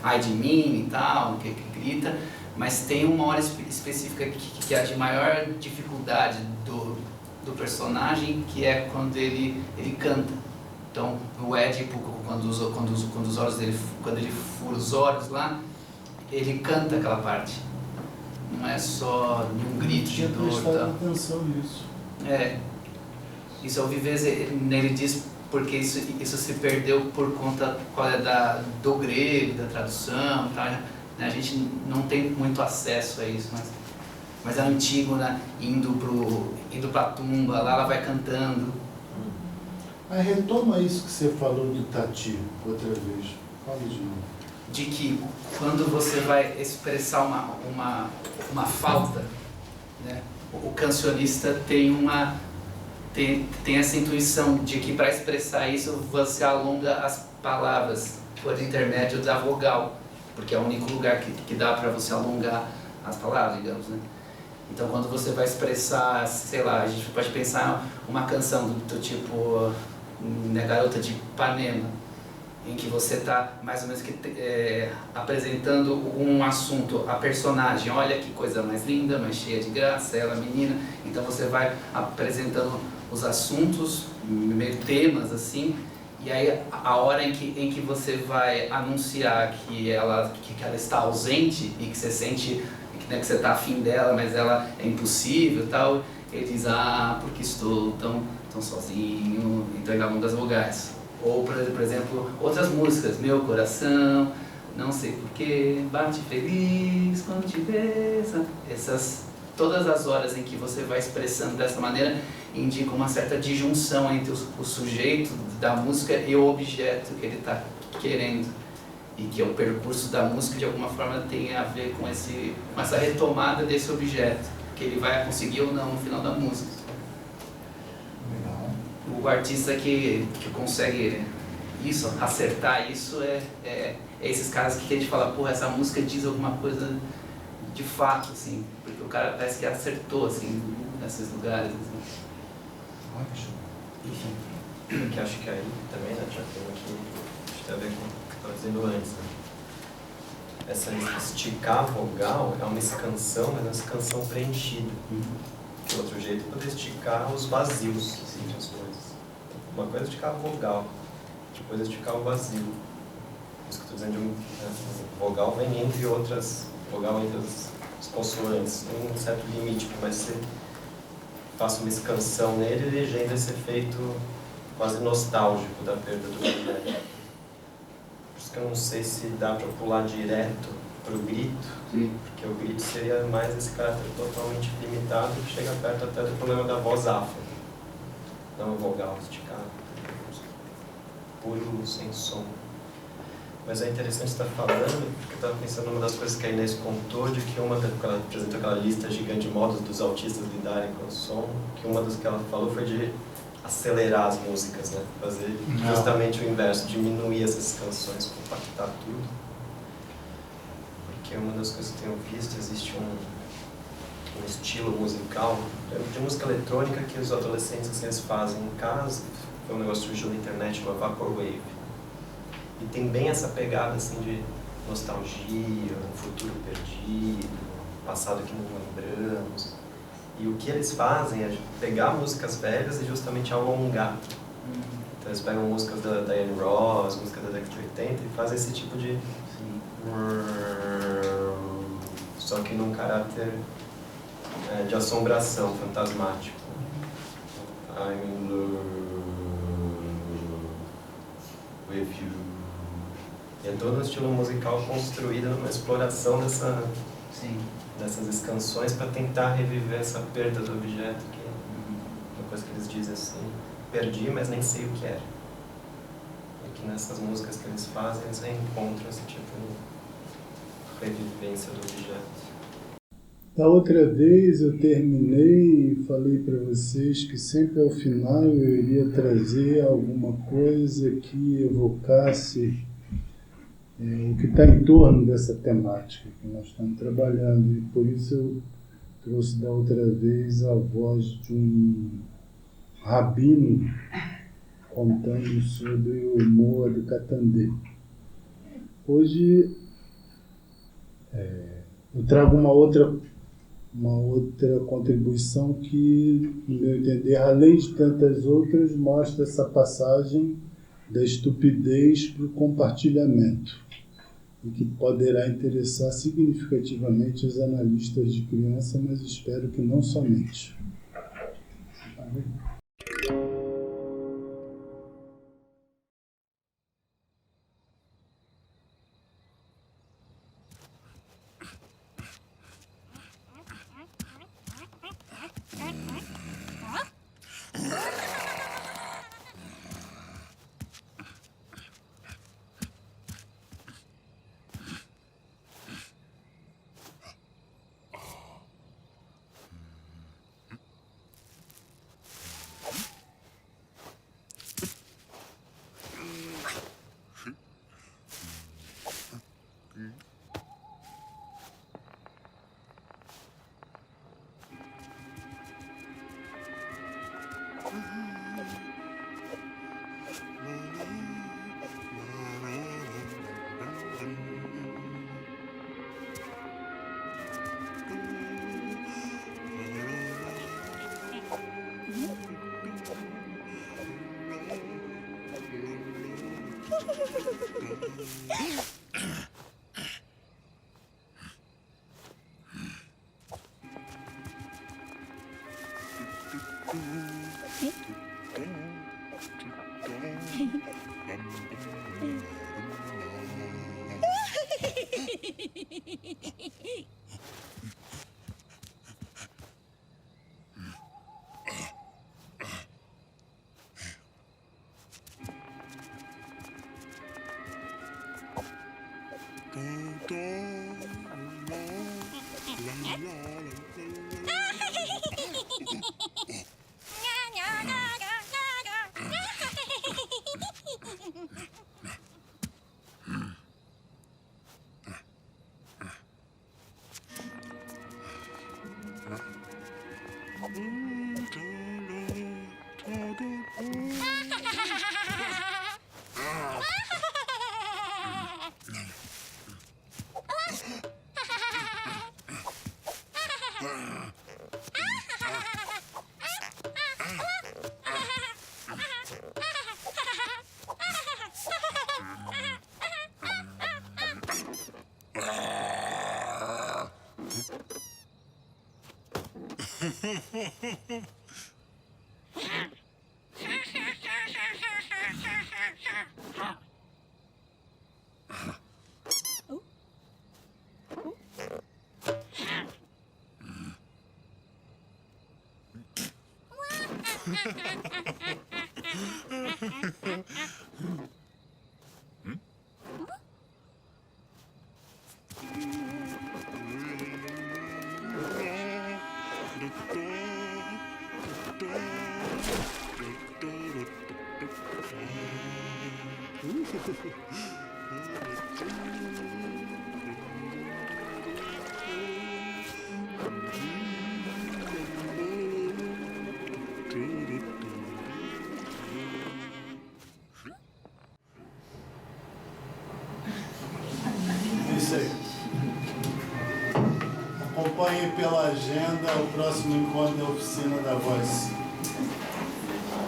ai de mim e tal, que grita, mas tem uma hora específica que é a de maior dificuldade do personagem, que é quando ele canta. Então, o Édipo, quando os olhos dele, quando ele fura os olhos lá, ele canta aquela parte. Não é só um grito de dor. Tinha prestado atenção nisso. Isso é o Vives, ele diz porque isso se perdeu por conta do grego, da tradução, tá? Né? A gente não tem muito acesso a isso, mas é antigo, né? Indo pra tumba, lá ela vai cantando. Aí retoma isso que você falou do Tati, outra vez. Fala de novo. De que quando você vai expressar uma falta, né? O cancionista tem essa intuição de que para expressar isso você alonga as palavras por intermédio da vogal, porque é o único lugar que dá para você alongar as palavras, digamos, né? Então, quando você vai expressar, sei lá, a gente pode pensar uma canção do tipo né, Garota de Ipanema, em que você está mais ou menos apresentando um assunto, a personagem, olha que coisa mais linda, mais cheia de graça, ela menina, então você vai apresentando os assuntos, meio temas assim, e aí a hora em que você vai anunciar que ela está ausente e que você sente que você está afim dela, mas ela é impossível e tal, ele diz, porque estou tão sozinho, então ele alonga as vogais. Ou, por exemplo, outras músicas, Meu Coração, Não Sei Porquê, Bate Feliz Quando Te Vê. Todas as horas em que você vai expressando dessa maneira indicam uma certa disjunção entre o sujeito da música e o objeto que ele está querendo. E que o percurso da música, de alguma forma, tem a ver com essa retomada desse objeto, que ele vai conseguir ou não no final da música. O artista que consegue isso, acertar isso, é esses caras que a gente fala, porra, essa música diz alguma coisa de fato, assim, porque o cara parece que acertou, assim, nesses lugares. Assim. Ótimo. Enfim, que acho que aí também, né, já tem aqui, acho que tem a ver com o que eu estava dizendo antes, né? Essa esticar a vogal é uma escansão, mas é uma escansão preenchida. De outro jeito, é poder esticar os vazios, assim, as coisas. Uma coisa é esticar a vogal, outra coisa é esticar o vazio. Isso que eu estou dizendo, vogal vem entre outras, vogal entre as consoantes, tem um certo limite, mas você faça uma escansão nele, ele gera esse efeito quase nostálgico da perda do objeto. Por isso que eu não sei se dá para pular direto para o grito, porque o grito seria mais esse caráter totalmente limitado, que chega perto até do problema da voz áfora, não o vogal esticado, puro, sem som. Mas é interessante estar falando, porque eu estava pensando numa das coisas que a Inês contou, de que ela apresentou aquela lista gigante de modos dos autistas lidarem com o som, que uma das que ela falou foi de acelerar as músicas, né? Fazer justamente o inverso, diminuir essas canções, compactar tudo. Porque uma das coisas que eu tenho visto, existe um estilo musical de música eletrônica que os adolescentes assim, eles fazem em casa. Foi um negócio que surgiu na internet, uma Vaporwave. E tem bem essa pegada assim de nostalgia, um futuro perdido, passado que não lembramos. E o que eles fazem é pegar músicas velhas e justamente alongar. Então eles pegam músicas da Diana Ross, músicas da década de 80 e fazem esse tipo de... Só que num caráter de assombração, fantasmático. I'm in love with you. E é todo um estilo musical construído numa exploração dessas canções para tentar reviver essa perda do objeto, que é uma coisa que eles dizem assim, perdi, mas nem sei o que era. E que nessas músicas que eles fazem, eles reencontram esse tipo de revivência do objeto. Da outra vez eu terminei e falei para vocês que sempre ao final eu iria trazer alguma coisa que evocasse o que está em torno dessa temática que nós estamos trabalhando. E por isso eu trouxe da outra vez a voz de um rabino contando sobre o Moa do Katandê. Hoje eu trago uma outra contribuição que, no meu entender, além de tantas outras, mostra essa passagem da estupidez para o compartilhamento e que poderá interessar significativamente os analistas de criança, mas espero que não somente. Isso aí. Acompanhe pela agenda o próximo encontro da Oficina da Voz.